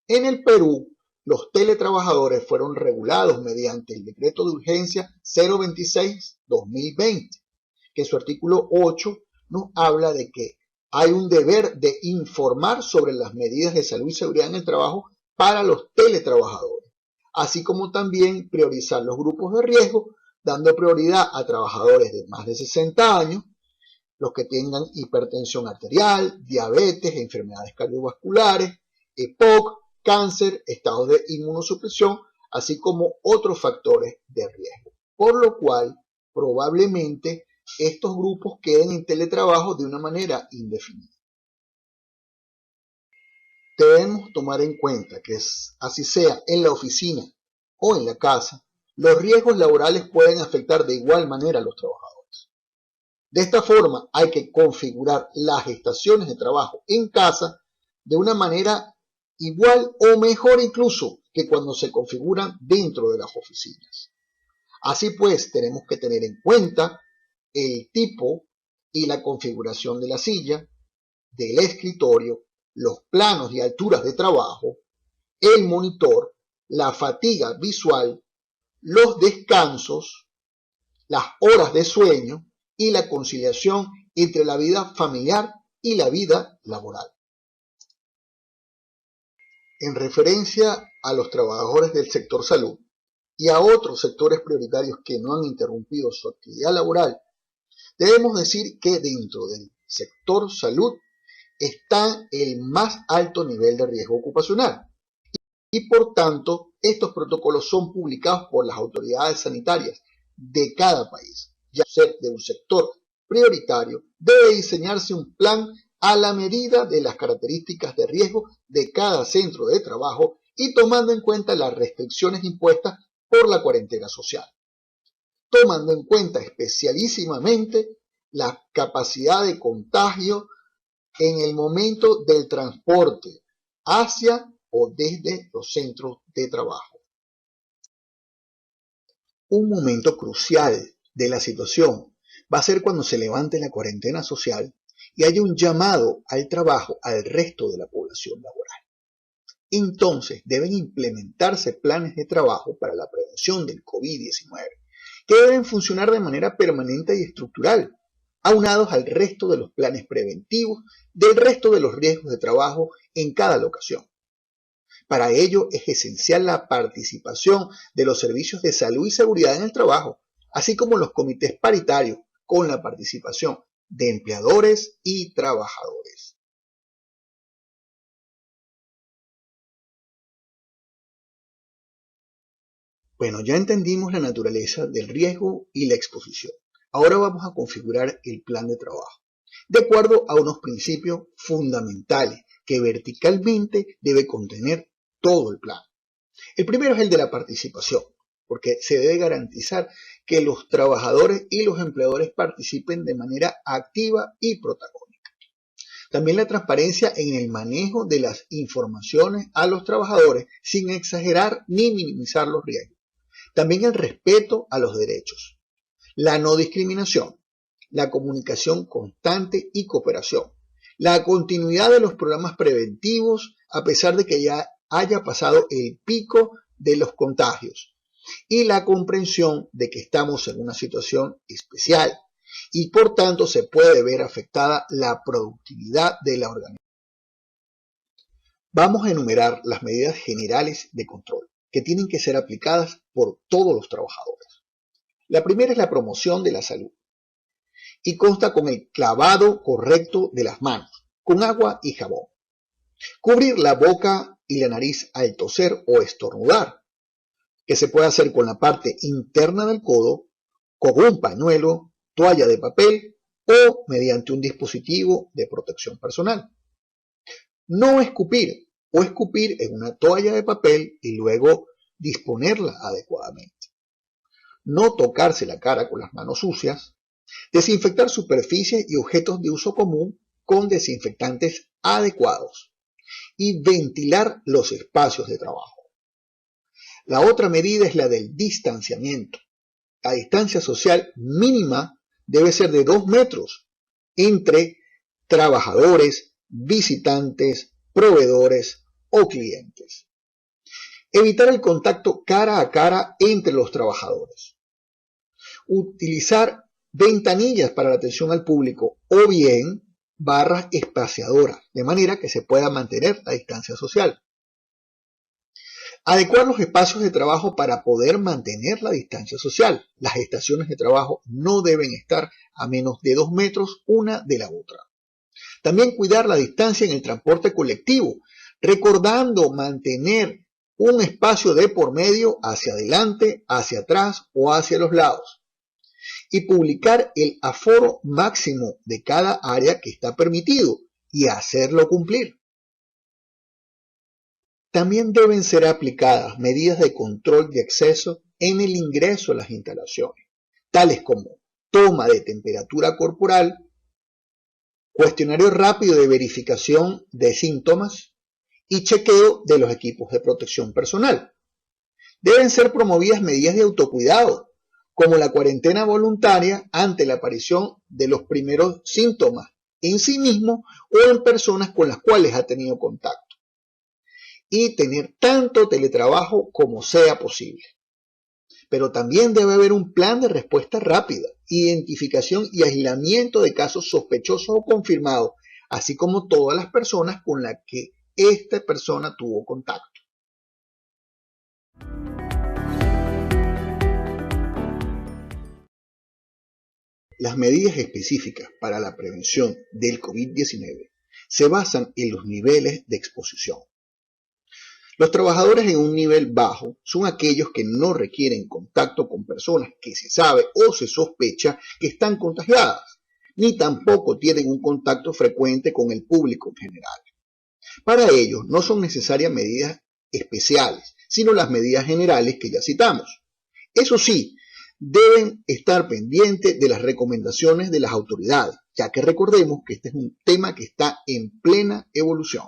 En el Perú, los teletrabajadores fueron regulados mediante el Decreto de Urgencia 026-2020, que su artículo 8 nos habla de que hay un deber de informar sobre las medidas de salud y seguridad en el trabajo para los teletrabajadores, así como también priorizar los grupos de riesgo, dando prioridad a trabajadores de más de 60 años, los que tengan hipertensión arterial, diabetes, enfermedades cardiovasculares, EPOC, cáncer, estados de inmunosupresión, así como otros factores de riesgo. Por lo cual, probablemente, estos grupos queden en teletrabajo de una manera indefinida. Debemos tomar en cuenta que así sea en la oficina o en la casa, los riesgos laborales pueden afectar de igual manera a los trabajadores. De esta forma, hay que configurar las estaciones de trabajo en casa de una manera igual o mejor incluso que cuando se configuran dentro de las oficinas. Así pues, tenemos que tener en cuenta el tipo y la configuración de la silla, del escritorio, los planos y alturas de trabajo, el monitor, la fatiga visual, los descansos, las horas de sueño y la conciliación entre la vida familiar y la vida laboral. En referencia a los trabajadores del sector salud y a otros sectores prioritarios que no han interrumpido su actividad laboral, debemos decir que dentro del sector salud está el más alto nivel de riesgo ocupacional y por tanto estos protocolos son publicados por las autoridades sanitarias de cada país. Ya ser de un sector prioritario, debe diseñarse un plan a la medida de las características de riesgo de cada centro de trabajo y tomando en cuenta las restricciones impuestas por la cuarentena social, tomando en cuenta especialísimamente la capacidad de contagio en el momento del transporte hacia o desde los centros de trabajo. Un momento crucial de la situación va a ser cuando se levante la cuarentena social y haya un llamado al trabajo al resto de la población laboral. Entonces deben implementarse planes de trabajo para la prevención del COVID-19 que deben funcionar de manera permanente y estructural, aunados al resto de los planes preventivos del resto de los riesgos de trabajo en cada locación. Para ello es esencial la participación de los servicios de salud y seguridad en el trabajo, así como los comités paritarios con la participación de empleadores y trabajadores. Bueno, ya entendimos la naturaleza del riesgo y la exposición. Ahora vamos a configurar el plan de trabajo, de acuerdo a unos principios fundamentales que verticalmente debe contener todo el plan. El primero es el de la participación, porque se debe garantizar que los trabajadores y los empleadores participen de manera activa y protagónica. También la transparencia en el manejo de las informaciones a los trabajadores sin exagerar ni minimizar los riesgos. También el respeto a los derechos, la no discriminación, la comunicación constante y cooperación, la continuidad de los programas preventivos a pesar de que ya haya pasado el pico de los contagios y la comprensión de que estamos en una situación especial y por tanto se puede ver afectada la productividad de la organización. Vamos a enumerar las medidas generales de control que tienen que ser aplicadas por todos los trabajadores. La primera es la promoción de la salud y consta con el lavado correcto de las manos con agua y jabón, cubrir la boca y la nariz al toser o estornudar, que se puede hacer con la parte interna del codo, con un pañuelo, toalla de papel o mediante un dispositivo de protección personal. No escupir o escupir en una toalla de papel y luego disponerla adecuadamente. No tocarse la cara con las manos sucias. Desinfectar superficies y objetos de uso común con desinfectantes adecuados. Y ventilar los espacios de trabajo. La otra medida es la del distanciamiento. La distancia social mínima debe ser de 2 metros entre trabajadores, visitantes, proveedores o clientes. Evitar el contacto cara a cara entre los trabajadores. Utilizar ventanillas para la atención al público o bien barras espaciadoras, de manera que se pueda mantener la distancia social. Adecuar los espacios de trabajo para poder mantener la distancia social. Las estaciones de trabajo no deben estar a menos de 2 metros una de la otra. También cuidar la distancia en el transporte colectivo, recordando mantener un espacio de por medio hacia adelante, hacia atrás o hacia los lados. Y publicar el aforo máximo de cada área que está permitido y hacerlo cumplir. También deben ser aplicadas medidas de control de acceso en el ingreso a las instalaciones, tales como toma de temperatura corporal, cuestionario rápido de verificación de síntomas y chequeo de los equipos de protección personal. Deben ser promovidas medidas de autocuidado, como la cuarentena voluntaria ante la aparición de los primeros síntomas en sí mismo o en personas con las cuales ha tenido contacto. Y tener tanto teletrabajo como sea posible. Pero también debe haber un plan de respuesta rápida, identificación y aislamiento de casos sospechosos o confirmados, así como todas las personas con las que esta persona tuvo contacto. Las medidas específicas para la prevención del COVID-19 se basan en los niveles de exposición. Los trabajadores en un nivel bajo son aquellos que no requieren contacto con personas que se sabe o se sospecha que están contagiadas, ni tampoco tienen un contacto frecuente con el público en general. Para ellos no son necesarias medidas especiales, sino las medidas generales que ya citamos. Eso sí, deben estar pendientes de las recomendaciones de las autoridades, ya que recordemos que este es un tema que está en plena evolución.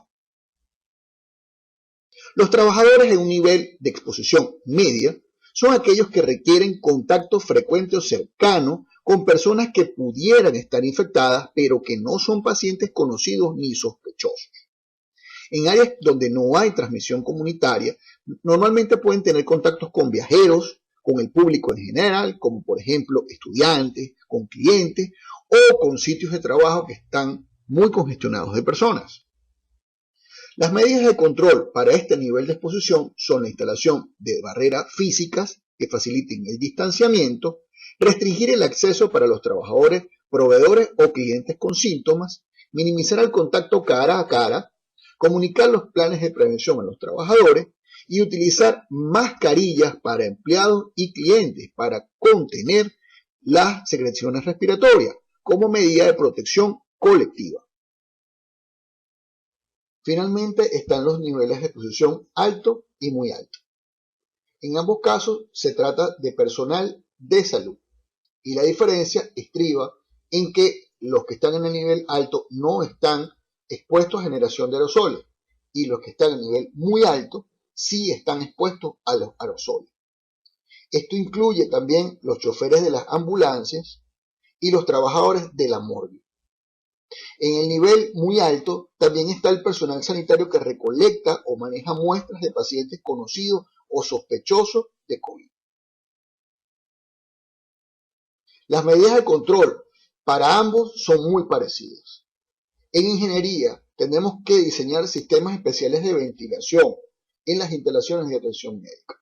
Los trabajadores en un nivel de exposición media son aquellos que requieren contacto frecuente o cercano con personas que pudieran estar infectadas, pero que no son pacientes conocidos ni sospechosos. En áreas donde no hay transmisión comunitaria, normalmente pueden tener contactos con viajeros, con el público en general, como por ejemplo estudiantes, con clientes o con sitios de trabajo que están muy congestionados de personas. Las medidas de control para este nivel de exposición son la instalación de barreras físicas que faciliten el distanciamiento, restringir el acceso para los trabajadores, proveedores o clientes con síntomas, minimizar el contacto cara a cara, comunicar los planes de prevención a los trabajadores y utilizar mascarillas para empleados y clientes para contener las secreciones respiratorias como medida de protección colectiva. Finalmente están los niveles de exposición alto y muy alto. En ambos casos se trata de personal de salud y la diferencia estriba en que los que están en el nivel alto no están expuestos a generación de aerosoles y los que están en el nivel muy alto sí están expuestos a los aerosoles. Esto incluye también los choferes de las ambulancias y los trabajadores de la morgue. En el nivel muy alto también está el personal sanitario que recolecta o maneja muestras de pacientes conocidos o sospechosos de COVID. Las medidas de control para ambos son muy parecidas. En ingeniería tenemos que diseñar sistemas especiales de ventilación en las instalaciones de atención médica,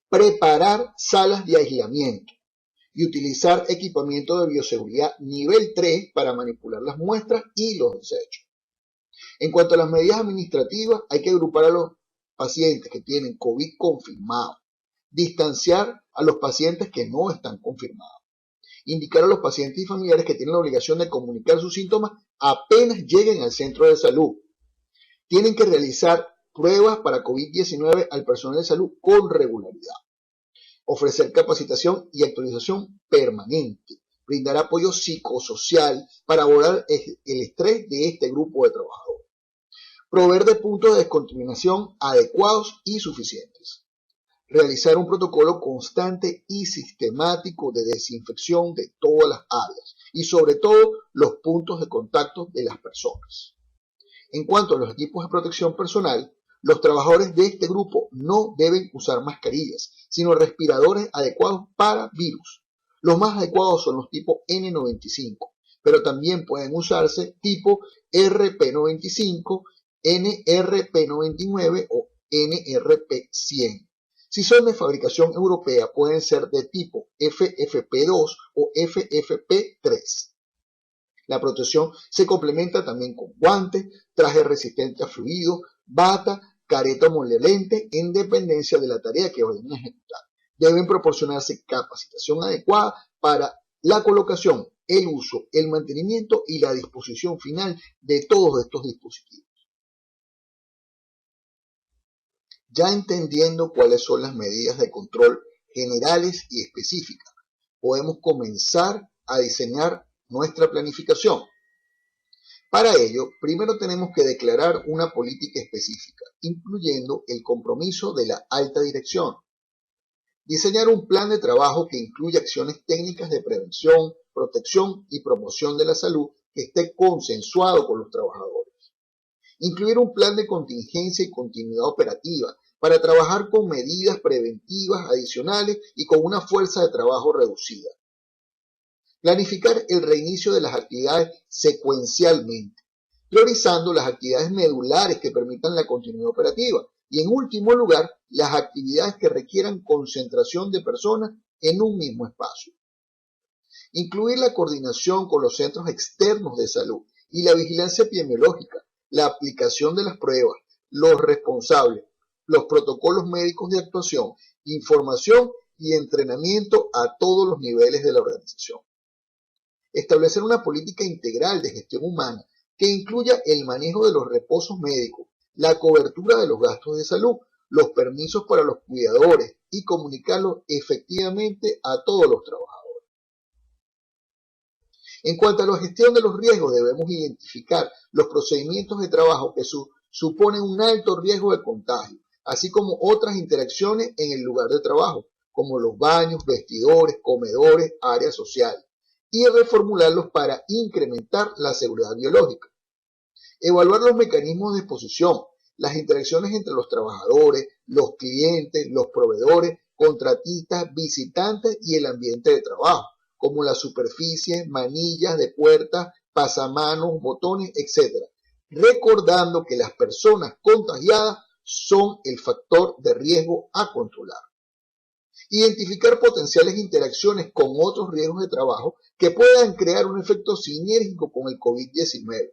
preparar salas de aislamiento y utilizar equipamiento de bioseguridad nivel 3 para manipular las muestras y los desechos. En cuanto a las medidas administrativas, hay que agrupar a los pacientes que tienen COVID confirmado, distanciar a los pacientes que no están confirmados, indicar a los pacientes y familiares que tienen la obligación de comunicar sus síntomas apenas lleguen al centro de salud. Tienen que realizar pruebas para COVID-19 al personal de salud con regularidad. Ofrecer capacitación y actualización permanente. Brindar apoyo psicosocial para abordar el estrés de este grupo de trabajadores. Proveer de puntos de descontaminación adecuados y suficientes. Realizar un protocolo constante y sistemático de desinfección de todas las áreas y sobre todo los puntos de contacto de las personas. En cuanto a los equipos de protección personal, Los trabajadores de este grupo no deben usar mascarillas, sino respiradores adecuados para virus. Los más adecuados son los tipo N95, pero también pueden usarse tipo RP95, NRP99 o NRP100. Si son de fabricación europea, pueden ser de tipo FFP2 o FFP3. La protección se complementa también con guantes, traje resistente a fluidos, bata, careta monolente en dependencia de la tarea que vayan a ejecutar. Deben proporcionarse capacitación adecuada para la colocación, el uso, el mantenimiento y la disposición final de todos estos dispositivos. Ya entendiendo cuáles son las medidas de control generales y específicas, podemos comenzar a diseñar nuestra planificación. Para ello, primero tenemos que declarar una política específica, incluyendo el compromiso de la alta dirección. Diseñar un plan de trabajo que incluya acciones técnicas de prevención, protección y promoción de la salud que esté consensuado con los trabajadores. Incluir un plan de contingencia y continuidad operativa para trabajar con medidas preventivas adicionales y con una fuerza de trabajo reducida. Planificar el reinicio de las actividades secuencialmente, priorizando las actividades medulares que permitan la continuidad operativa y, en último lugar, las actividades que requieran concentración de personas en un mismo espacio. Incluir la coordinación con los centros externos de salud y la vigilancia epidemiológica, la aplicación de las pruebas, los responsables, los protocolos médicos de actuación, información y entrenamiento a todos los niveles de la organización. Establecer una política integral de gestión humana que incluya el manejo de los reposos médicos, la cobertura de los gastos de salud, los permisos para los cuidadores y comunicarlos efectivamente a todos los trabajadores. En cuanto a la gestión de los riesgos, debemos identificar los procedimientos de trabajo que suponen un alto riesgo de contagio, así como otras interacciones en el lugar de trabajo, como los baños, vestidores, comedores, áreas sociales, y reformularlos para incrementar la seguridad biológica. Evaluar los mecanismos de exposición, las interacciones entre los trabajadores, los clientes, los proveedores, contratistas, visitantes y el ambiente de trabajo, como las superficies, manillas de puertas, pasamanos, botones, etc. Recordando que las personas contagiadas son el factor de riesgo a controlar. Identificar potenciales interacciones con otros riesgos de trabajo que puedan crear un efecto sinérgico con el COVID-19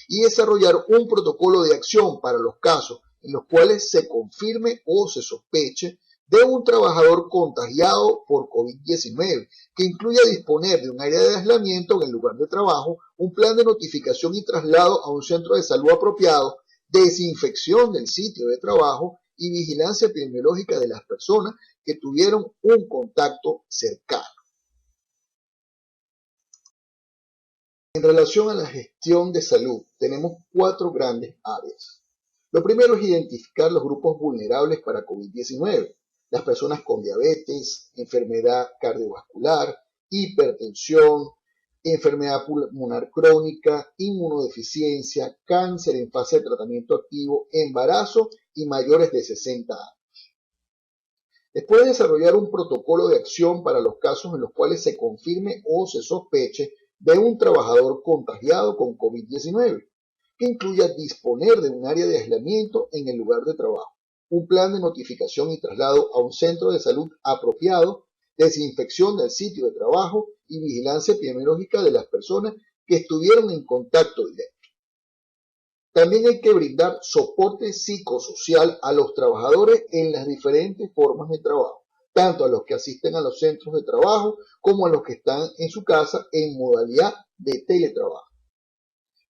y desarrollar un protocolo de acción para los casos en los cuales se confirme o se sospeche de un trabajador contagiado por COVID-19, que incluya disponer de un área de aislamiento en el lugar de trabajo, un plan de notificación y traslado a un centro de salud apropiado, desinfección del sitio de trabajo y vigilancia epidemiológica de las personas que tuvieron un contacto cercano. En relación a la gestión de salud, tenemos 4 grandes áreas. Lo primero es identificar los grupos vulnerables para COVID-19, las personas con diabetes, enfermedad cardiovascular, hipertensión, enfermedad pulmonar crónica, inmunodeficiencia, cáncer en fase de tratamiento activo, embarazo y mayores de 60 años. Después de desarrollar un protocolo de acción para los casos en los cuales se confirme o se sospeche de un trabajador contagiado con COVID-19, que incluya disponer de un área de aislamiento en el lugar de trabajo, un plan de notificación y traslado a un centro de salud apropiado, desinfección del sitio de trabajo y vigilancia epidemiológica de las personas que estuvieron en contacto directo. También hay que brindar soporte psicosocial a los trabajadores en las diferentes formas de trabajo, tanto a los que asisten a los centros de trabajo como a los que están en su casa en modalidad de teletrabajo.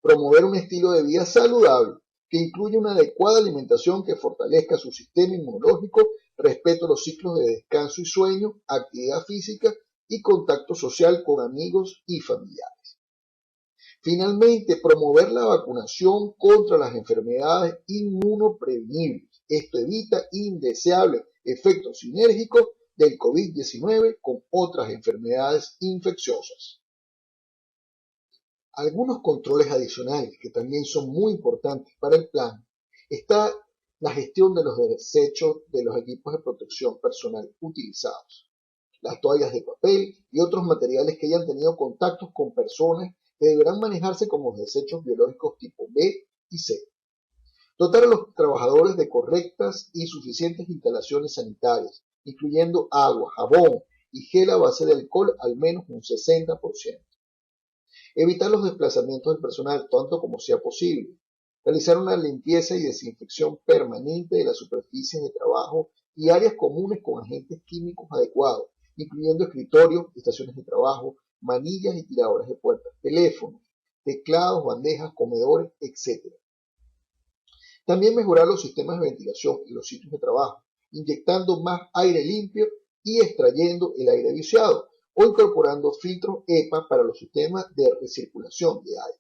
Promover un estilo de vida saludable que incluya una adecuada alimentación que fortalezca su sistema inmunológico, respeto a los ciclos de descanso y sueño, actividad física y contacto social con amigos y familiares. Finalmente, promover la vacunación contra las enfermedades inmunoprevenibles. Esto evita indeseables efectos sinérgicos del COVID-19 con otras enfermedades infecciosas. Algunos controles adicionales que también son muy importantes para el plan está la gestión de los desechos de los equipos de protección personal utilizados, las toallas de papel y otros materiales que hayan tenido contactos con personas que deberán manejarse como desechos biológicos tipo B y C. Dotar a los trabajadores de correctas y suficientes instalaciones sanitarias, incluyendo agua, jabón y gel a base de alcohol al menos un 60%. Evitar los desplazamientos del personal tanto como sea posible. Realizar una limpieza y desinfección permanente de las superficies de trabajo y áreas comunes con agentes químicos adecuados, incluyendo escritorios, estaciones de trabajo, manillas y tiradores de puertas, teléfonos, teclados, bandejas, comedores, etc. También mejorar los sistemas de ventilación en los sitios de trabajo, inyectando más aire limpio y extrayendo el aire viciado, o incorporando filtros EPA para los sistemas de recirculación de aire.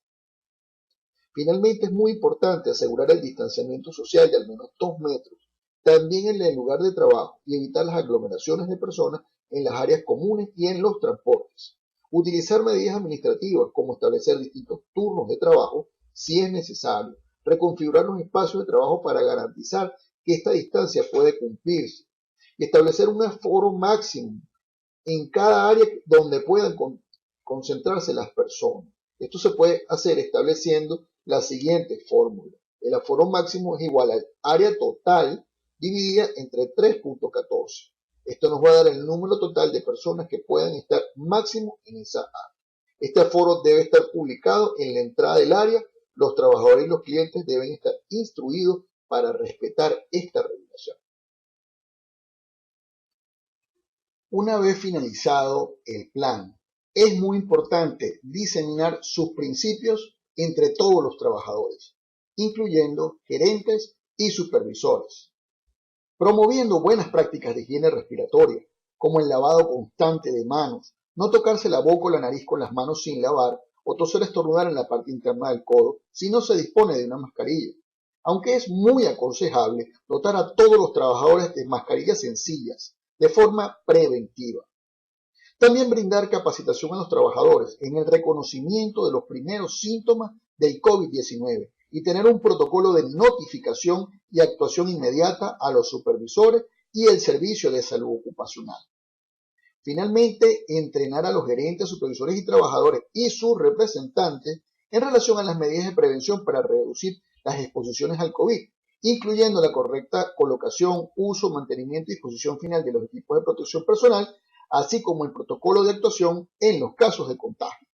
Finalmente, es muy importante asegurar el distanciamiento social de al menos 2 metros, también en el lugar de trabajo, y evitar las aglomeraciones de personas en las áreas comunes y en los transportes. Utilizar medidas administrativas como establecer distintos turnos de trabajo si es necesario, reconfigurar los espacios de trabajo para garantizar que esta distancia puede cumplirse y establecer un aforo máximo en cada área donde puedan concentrarse las personas. Esto se puede hacer estableciendo la siguiente fórmula. El aforo máximo es igual al área total dividida entre 3.14. Esto nos va a dar el número total de personas que puedan estar máximo en esa área. Este aforo debe estar publicado en la entrada del área. Los trabajadores y los clientes deben estar instruidos para respetar esta regulación. Una vez finalizado el plan, es muy importante diseminar sus principios entre todos los trabajadores, incluyendo gerentes y supervisores, promoviendo buenas prácticas de higiene respiratoria, como el lavado constante de manos, no tocarse la boca o la nariz con las manos sin lavar, o toser o estornudar en la parte interna del codo si no se dispone de una mascarilla, aunque es muy aconsejable dotar a todos los trabajadores de mascarillas sencillas, de forma preventiva. También brindar capacitación a los trabajadores en el reconocimiento de los primeros síntomas del COVID-19 y tener un protocolo de notificación y actuación inmediata a los supervisores y el servicio de salud ocupacional. Finalmente, entrenar a los gerentes, supervisores y trabajadores y sus representantes en relación a las medidas de prevención para reducir las exposiciones al COVID, incluyendo la correcta colocación, uso, mantenimiento y disposición final de los equipos de protección personal, así como el protocolo de actuación en los casos de contagio.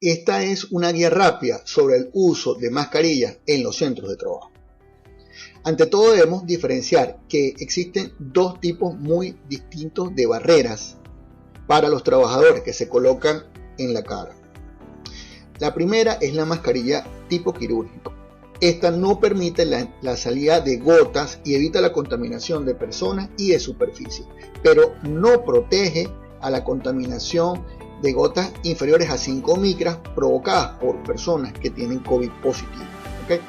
Esta es una guía rápida sobre el uso de mascarillas en los centros de trabajo. Ante todo, debemos diferenciar que existen dos tipos muy distintos de barreras para los trabajadores que se colocan en la cara. La primera es la mascarilla tipo quirúrgico. Esta no permite la salida de gotas y evita la contaminación de personas y de superficie, pero no protege a la contaminación de gotas inferiores a 5 micras provocadas por personas que tienen COVID positivo. ¿Okay?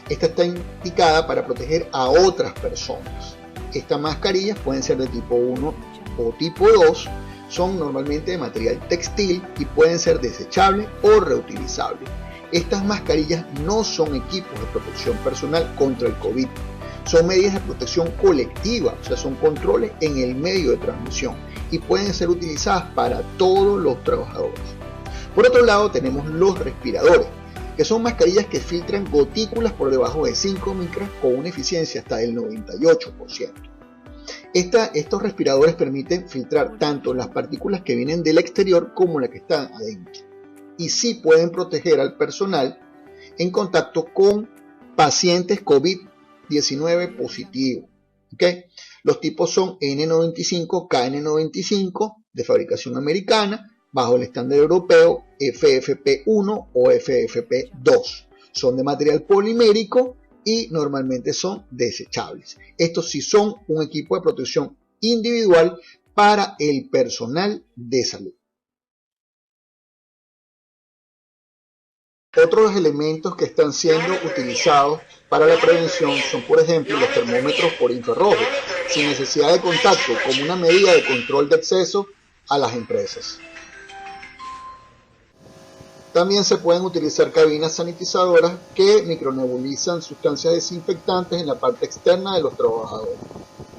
Esta está indicada para proteger a otras personas. Estas mascarillas pueden ser de tipo 1 o tipo 2, son normalmente de material textil y pueden ser desechables o reutilizables. Estas mascarillas no son equipos de protección personal contra el COVID, son medidas de protección colectiva, o sea, son controles en el medio de transmisión y pueden ser utilizadas para todos los trabajadores. Por otro lado, tenemos los respiradores, que son mascarillas que filtran gotículas por debajo de 5 micras con una eficiencia hasta del 98%. Estos respiradores permiten filtrar tanto las partículas que vienen del exterior como las que están adentro. Y sí pueden proteger al personal en contacto con pacientes COVID-19 positivos. ¿Okay? Los tipos son N95, KN95 de fabricación americana, bajo el estándar europeo FFP1 o FFP2. Son de material polimérico y normalmente son desechables. Estos sí son un equipo de protección individual para el personal de salud. Otros elementos que están siendo utilizados para la prevención son, por ejemplo, los termómetros por infrarrojos, sin necesidad de contacto, como una medida de control de acceso a las empresas. También se pueden utilizar cabinas sanitizadoras que micronebulizan sustancias desinfectantes en la parte externa de los trabajadores.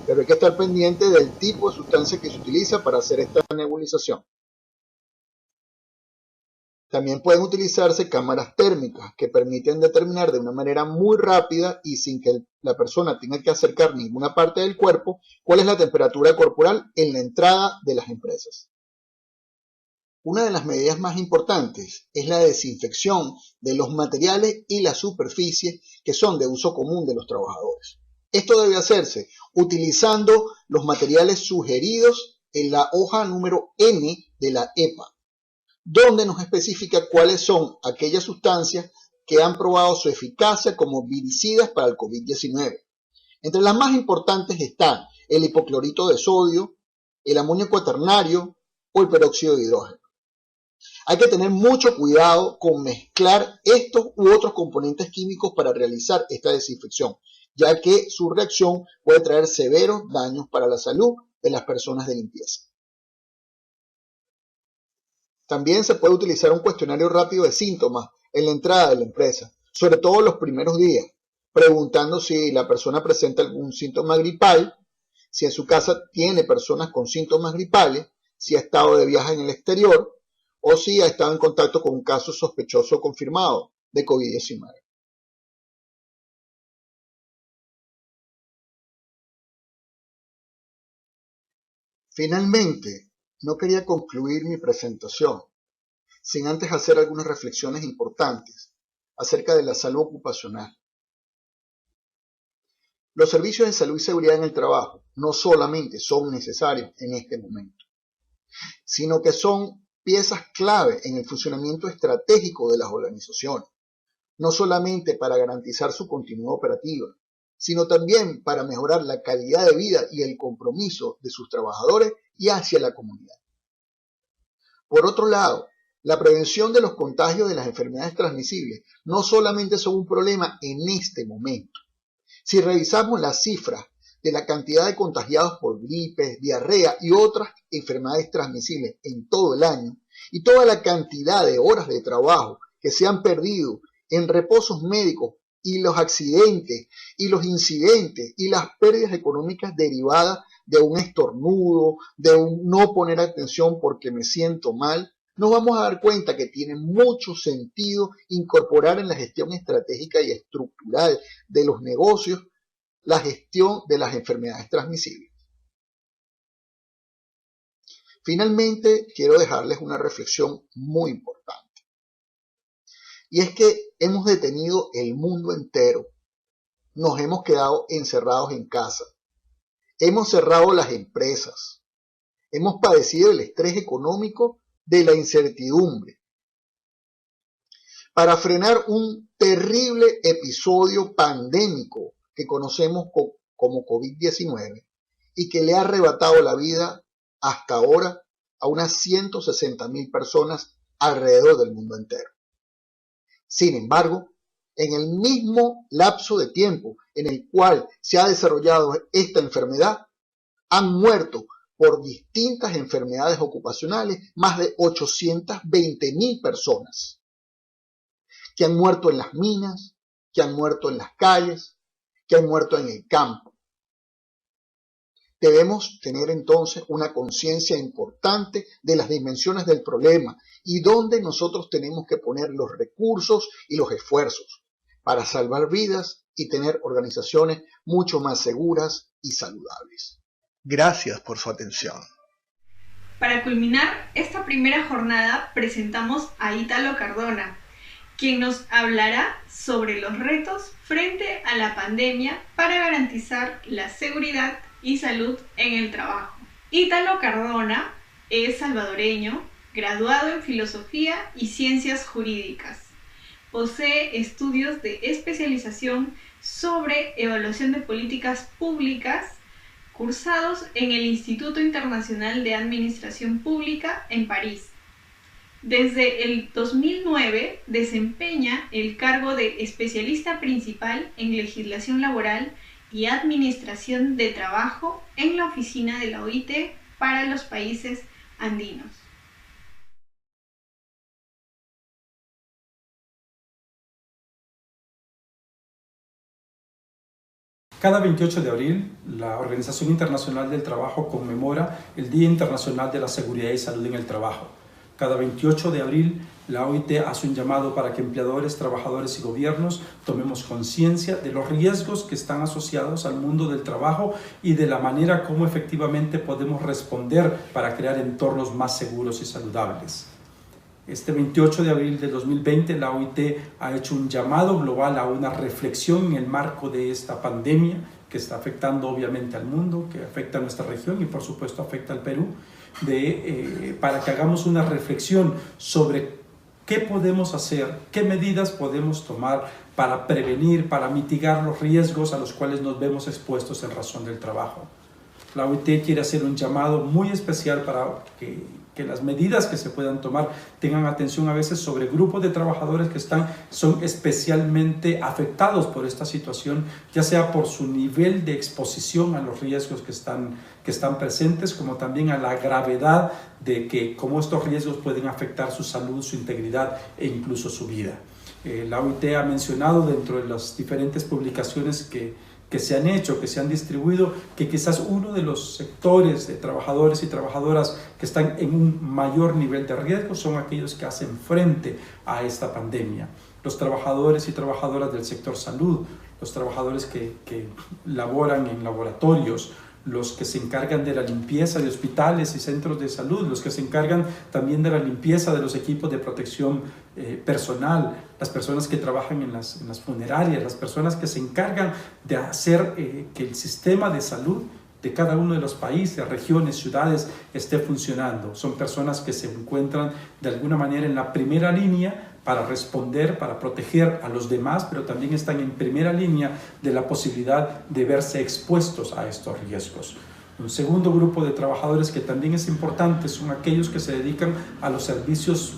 Pero hay que estar pendiente del tipo de sustancia que se utiliza para hacer esta nebulización. También pueden utilizarse cámaras térmicas que permiten determinar de una manera muy rápida y sin que la persona tenga que acercar ninguna parte del cuerpo cuál es la temperatura corporal en la entrada de las empresas. Una de las medidas más importantes es la desinfección de los materiales y las superficies que son de uso común de los trabajadores. Esto debe hacerse utilizando los materiales sugeridos en la hoja número N de la EPA, donde nos especifica cuáles son aquellas sustancias que han probado su eficacia como viricidas para el COVID-19. Entre las más importantes están el hipoclorito de sodio, el amonio cuaternario o el peróxido de hidrógeno. Hay que tener mucho cuidado con mezclar estos u otros componentes químicos para realizar esta desinfección, ya que su reacción puede traer severos daños para la salud de las personas de limpieza. También se puede utilizar un cuestionario rápido de síntomas en la entrada de la empresa, sobre todo los primeros días, preguntando si la persona presenta algún síntoma gripal, si en su casa tiene personas con síntomas gripales, si ha estado de viaje en el exterior o si ha estado en contacto con un caso sospechoso confirmado de COVID-19. Finalmente, no quería concluir mi presentación sin antes hacer algunas reflexiones importantes acerca de la salud ocupacional. Los servicios de salud y seguridad en el trabajo no solamente son necesarios en este momento, sino que son piezas clave en el funcionamiento estratégico de las organizaciones, no solamente para garantizar su continuidad operativa, sino también para mejorar la calidad de vida y el compromiso de sus trabajadores y hacia la comunidad. Por otro lado, la prevención de los contagios de las enfermedades transmisibles no solamente son un problema en este momento. Si revisamos las cifras de la cantidad de contagiados por gripes, diarrea y otras enfermedades transmisibles en todo el año, y toda la cantidad de horas de trabajo que se han perdido en reposos médicos y los accidentes y los incidentes y las pérdidas económicas derivadas de un estornudo, de un no poner atención porque me siento mal, nos vamos a dar cuenta que tiene mucho sentido incorporar en la gestión estratégica y estructural de los negocios la gestión de las enfermedades transmisibles. Finalmente, quiero dejarles una reflexión muy importante. Y es que hemos detenido el mundo entero. Nos hemos quedado encerrados en casa. Hemos cerrado las empresas. Hemos padecido el estrés económico de la incertidumbre. Para frenar un terrible episodio pandémico que conocemos como COVID-19 y que le ha arrebatado la vida hasta ahora a unas 160.000 personas alrededor del mundo entero. Sin embargo, en el mismo lapso de tiempo en el cual se ha desarrollado esta enfermedad, han muerto por distintas enfermedades ocupacionales más de 820.000 personas, que han muerto en las minas, que han muerto en las calles, que han muerto en el campo. Debemos tener entonces una conciencia importante de las dimensiones del problema y dónde nosotros tenemos que poner los recursos y los esfuerzos para salvar vidas y tener organizaciones mucho más seguras y saludables. Gracias por su atención. Para culminar esta primera jornada presentamos a Ítalo Cardona, quien nos hablará sobre los retos frente a la pandemia para garantizar la seguridad y salud en el trabajo. Ítalo Cardona es salvadoreño, graduado en Filosofía y Ciencias Jurídicas. Posee estudios de especialización sobre evaluación de políticas públicas cursados en el Instituto Internacional de Administración Pública en París. Desde el 2009 desempeña el cargo de especialista principal en legislación laboral y administración de trabajo en la oficina de la OIT para los países andinos. Cada 28 de abril, la Organización Internacional del Trabajo conmemora el Día Internacional de la Seguridad y Salud en el Trabajo. Cada 28 de abril, la OIT hace un llamado para que empleadores, trabajadores y gobiernos tomemos conciencia de los riesgos que están asociados al mundo del trabajo y de la manera como efectivamente podemos responder para crear entornos más seguros y saludables. Este 28 de abril de 2020, la OIT ha hecho un llamado global a una reflexión en el marco de esta pandemia que está afectando obviamente al mundo, que afecta a nuestra región y por supuesto afecta al Perú, para que hagamos una reflexión sobre qué podemos hacer, qué medidas podemos tomar para prevenir, para mitigar los riesgos a los cuales nos vemos expuestos en razón del trabajo. La OIT quiere hacer un llamado muy especial para que las medidas que se puedan tomar tengan atención a veces sobre grupos de trabajadores que son especialmente afectados por esta situación, ya sea por su nivel de exposición a los riesgos que están presentes, como también a la gravedad de cómo estos riesgos pueden afectar su salud, su integridad e incluso su vida. La OIT ha mencionado dentro de las diferentes publicaciones que se han hecho, que se han distribuido, que quizás uno de los sectores de trabajadores y trabajadoras que están en un mayor nivel de riesgo son aquellos que hacen frente a esta pandemia. Los trabajadores y trabajadoras del sector salud, los trabajadores que laboran en laboratorios, los que se encargan de la limpieza de hospitales y centros de salud, los que se encargan también de la limpieza de los equipos de protección personal, las personas que trabajan en las funerarias, las personas que se encargan de hacer que el sistema de salud de cada uno de los países, regiones, ciudades esté funcionando. Son personas que se encuentran de alguna manera en la primera línea para responder, para proteger a los demás, pero también están en primera línea de la posibilidad de verse expuestos a estos riesgos. Un segundo grupo de trabajadores que también es importante son aquellos que se dedican a los servicios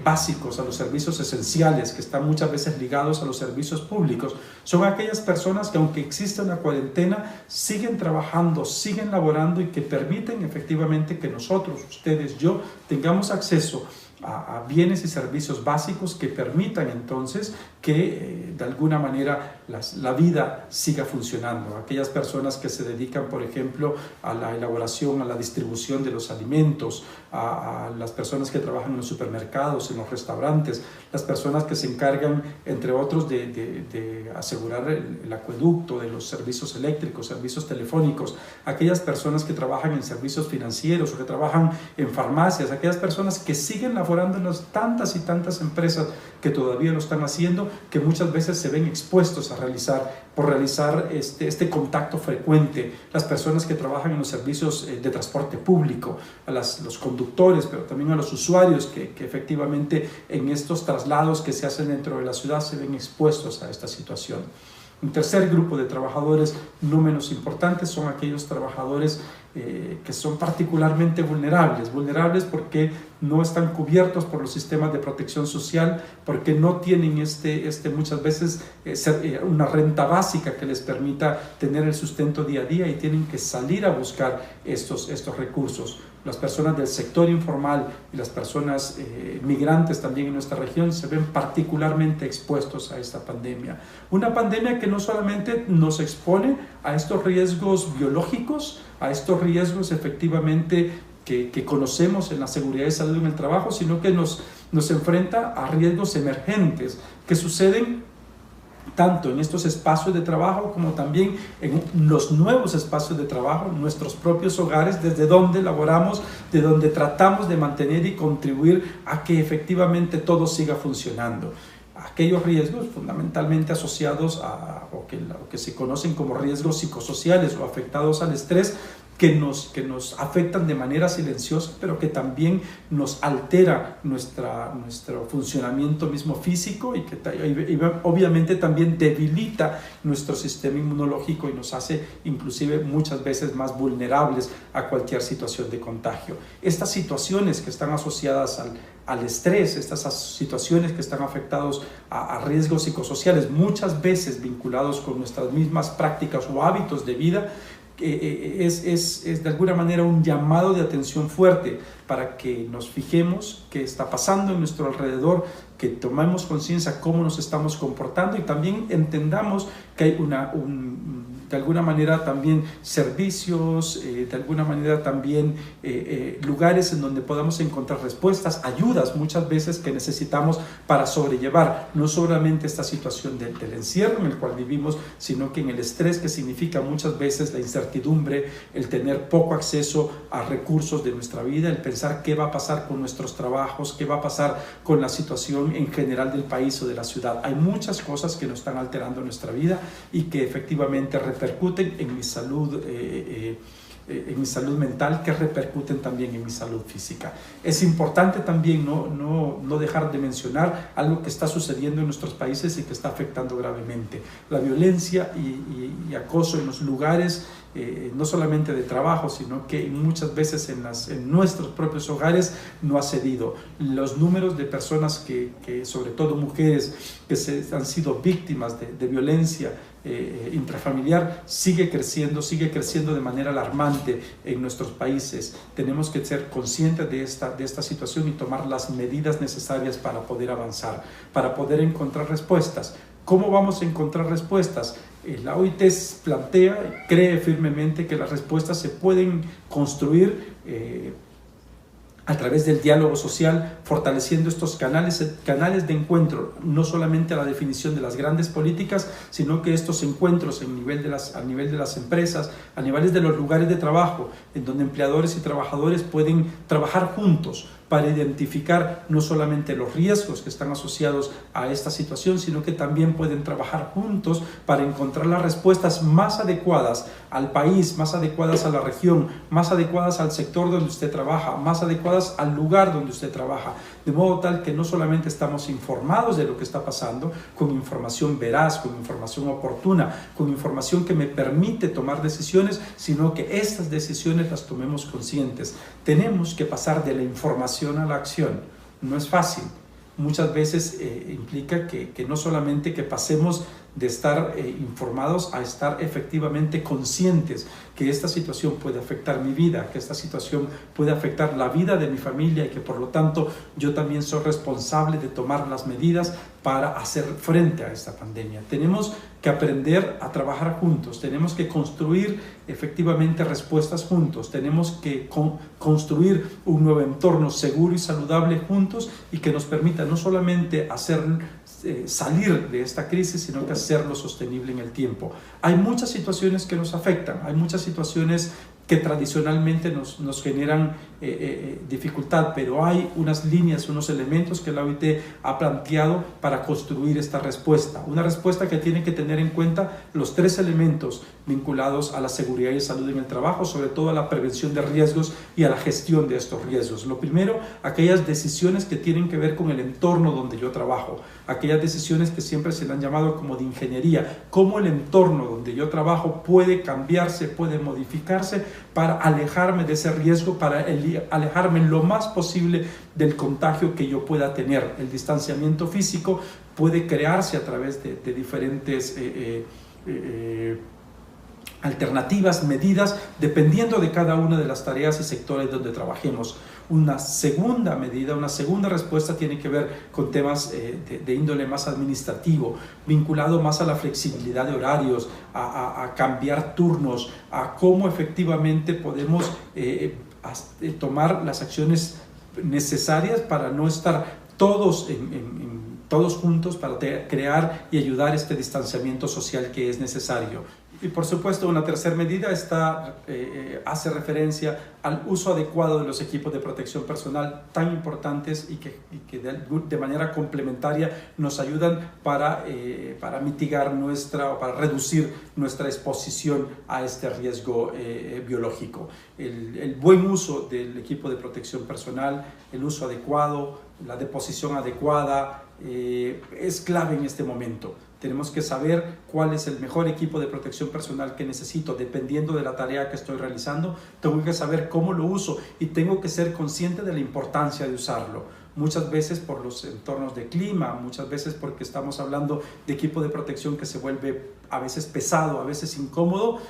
básicos, a los servicios esenciales, que están muchas veces ligados a los servicios públicos. Son aquellas personas que, aunque exista una cuarentena, siguen trabajando, siguen laborando y que permiten efectivamente que nosotros, ustedes, yo, tengamos acceso a bienes y servicios básicos que permitan entonces que de alguna manera la vida siga funcionando. Aquellas personas que se dedican, por ejemplo, a la elaboración, a la distribución de los alimentos, a las personas que trabajan en los supermercados, en los restaurantes, las personas que se encargan, entre otros, de asegurar el acueducto, de los servicios eléctricos, servicios telefónicos, aquellas personas que trabajan en servicios financieros o que trabajan en farmacias, aquellas personas que siguen laborando en las tantas y tantas empresas que todavía lo están haciendo, que muchas veces se ven expuestos por realizar este contacto frecuente, las personas que trabajan en los servicios de transporte público, a los conductores, pero también a los usuarios que efectivamente en estos traslados que se hacen dentro de la ciudad se ven expuestos a esta situación. Un tercer grupo de trabajadores no menos importantes son aquellos trabajadores que son particularmente vulnerables porque no están cubiertos por los sistemas de protección social, porque no tienen muchas veces una renta básica que les permita tener el sustento día a día y tienen que salir a buscar estos recursos. Las personas del sector informal y las personas migrantes también en nuestra región se ven particularmente expuestos a esta pandemia. Una pandemia que no solamente nos expone a estos riesgos biológicos, a estos riesgos efectivamente que conocemos en la seguridad y salud en el trabajo, sino que nos enfrenta a riesgos emergentes que suceden tanto en estos espacios de trabajo como también en los nuevos espacios de trabajo, en nuestros propios hogares, desde donde laboramos, de donde tratamos de mantener y contribuir a que efectivamente todo siga funcionando. Aquellos riesgos fundamentalmente asociados a lo que se conocen como riesgos psicosociales o afectados al estrés, que nos afectan de manera silenciosa, pero que también nos altera nuestro funcionamiento mismo físico y que obviamente también debilita nuestro sistema inmunológico y nos hace inclusive muchas veces más vulnerables a cualquier situación de contagio. Estas situaciones que están asociadas al estrés, estas situaciones que están afectados a riesgos psicosociales, muchas veces vinculados con nuestras mismas prácticas o hábitos de vida, es de alguna manera un llamado de atención fuerte para que nos fijemos qué está pasando en nuestro alrededor, que tomemos conciencia cómo nos estamos comportando y también entendamos que hay de alguna manera también servicios, de alguna manera también lugares en donde podamos encontrar respuestas, ayudas muchas veces que necesitamos para sobrellevar no solamente esta situación del encierro en el cual vivimos, sino que en el estrés que significa muchas veces la incertidumbre, el tener poco acceso a recursos de nuestra vida, el pensar qué va a pasar con nuestros trabajos, qué va a pasar con la situación en general del país o de la ciudad. Hay muchas cosas que nos están alterando nuestra vida y que efectivamente repercuten en mi salud mental, que repercuten también en mi salud física. Es importante también no dejar de mencionar algo que está sucediendo en nuestros países y que está afectando gravemente: la violencia y acoso en los lugares, no solamente de trabajo, sino que muchas veces en nuestros propios hogares no ha cedido. Los números de personas que sobre todo mujeres, que han sido víctimas de violencia intrafamiliar sigue creciendo de manera alarmante en nuestros países. Tenemos que ser conscientes de esta situación y tomar las medidas necesarias para poder avanzar, para poder encontrar respuestas. ¿Cómo vamos a encontrar respuestas? La OIT plantea, cree firmemente que las respuestas se pueden construir a través del diálogo social, fortaleciendo estos canales de encuentro, no solamente a la definición de las grandes políticas, sino que estos encuentros a nivel de las empresas, a niveles de los lugares de trabajo, en donde empleadores y trabajadores pueden trabajar juntos para identificar no solamente los riesgos que están asociados a esta situación, sino que también pueden trabajar juntos para encontrar las respuestas más adecuadas al país, más adecuadas a la región, más adecuadas al sector donde usted trabaja, más adecuadas al lugar donde usted trabaja, de modo tal que no solamente estamos informados de lo que está pasando, con información veraz, con información oportuna, con información que me permite tomar decisiones, sino que estas decisiones las tomemos conscientes. Tenemos que pasar de la información a la acción. No es fácil. Muchas veces implica que no solamente que pasemos de estar informados a estar efectivamente conscientes que esta situación puede afectar mi vida, que esta situación puede afectar la vida de mi familia y que por lo tanto yo también soy responsable de tomar las medidas para hacer frente a esta pandemia. Tenemos que aprender a trabajar juntos, tenemos que construir efectivamente respuestas juntos, tenemos que construir un nuevo entorno seguro y saludable juntos y que nos permita no solamente salir de esta crisis, sino que hacerlo sostenible en el tiempo. Hay muchas situaciones que nos afectan, hay muchas situaciones que tradicionalmente nos generan dificultad, pero hay unas líneas, unos elementos que la OIT ha planteado para construir esta respuesta. Una respuesta que tiene que tener en cuenta los 3 elementos vinculados a la seguridad y salud en el trabajo, sobre todo a la prevención de riesgos y a la gestión de estos riesgos. Lo primero, aquellas decisiones que tienen que ver con el entorno donde yo trabajo, aquellas decisiones que siempre se le han llamado como de ingeniería, cómo el entorno donde yo trabajo puede cambiarse, puede modificarse para alejarme de ese riesgo, para alejarme lo más posible del contagio que yo pueda tener. El distanciamiento físico puede crearse a través de diferentes alternativas, medidas, dependiendo de cada una de las tareas y sectores donde trabajemos. Una segunda medida, una segunda respuesta tiene que ver con temas de índole más administrativo, vinculado más a la flexibilidad de horarios, a cambiar turnos, a cómo efectivamente podemos tomar las acciones necesarias para no estar todos juntos, para crear y ayudar este distanciamiento social que es necesario. Y por supuesto, una tercera medida hace referencia al uso adecuado de los equipos de protección personal tan importantes y que de manera complementaria nos ayudan para mitigar o para reducir nuestra exposición a este riesgo biológico. El buen uso del equipo de protección personal, el uso adecuado, la deposición adecuada es clave en este momento. Tenemos que saber cuál es el mejor equipo de protección personal que necesito, dependiendo de la tarea que estoy realizando. Tengo que saber cómo lo uso y tengo que ser consciente de la importancia de usarlo. Muchas veces por los entornos de clima, muchas veces porque estamos hablando de equipo de protección que se vuelve a veces pesado, a veces incómodo,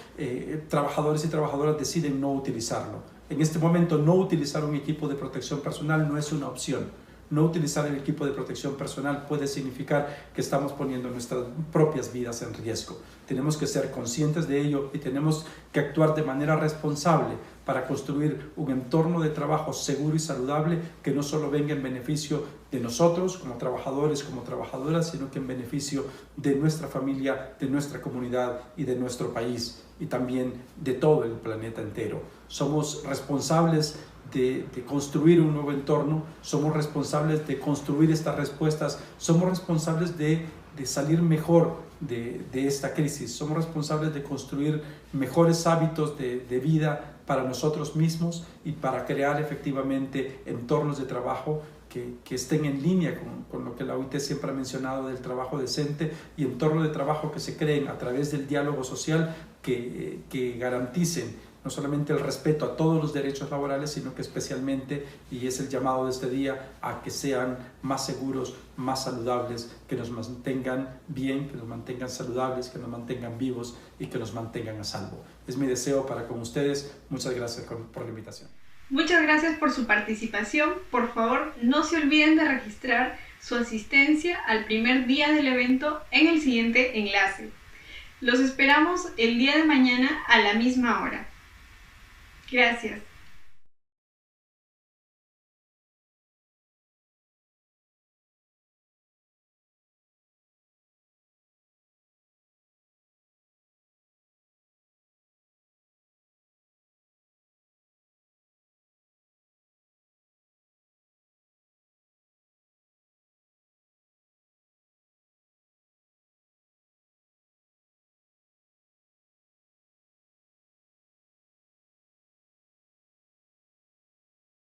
trabajadores y trabajadoras deciden no utilizarlo. En este momento, no utilizar un equipo de protección personal no es una opción. No utilizar el equipo de protección personal puede significar que estamos poniendo nuestras propias vidas en riesgo. tenemos que ser conscientes de ello y tenemos que actuar de manera responsable para construir un entorno de trabajo seguro y saludable que no solo venga en beneficio de nosotros como trabajadores, como trabajadoras, sino que en beneficio de nuestra familia, de nuestra comunidad y de nuestro país y también de todo el planeta entero. Somos responsables de construir un nuevo entorno, somos responsables de construir estas respuestas, somos responsables de salir mejor de esta crisis, somos responsables de construir mejores hábitos de vida para nosotros mismos y para crear efectivamente entornos de trabajo que estén en línea con lo que la OIT siempre ha mencionado del trabajo decente y entornos de trabajo que se creen a través del diálogo social que garanticen no solamente el respeto a todos los derechos laborales, sino que especialmente, y es el llamado de este día, a que sean más seguros, más saludables, que nos mantengan bien, que nos mantengan saludables, que nos mantengan vivos y que nos mantengan a salvo. Es mi deseo para con ustedes. Muchas gracias por la invitación. Muchas gracias por su participación. Por favor, no se olviden de registrar su asistencia al primer día del evento en el siguiente enlace. Los esperamos el día de mañana a la misma hora. Gracias.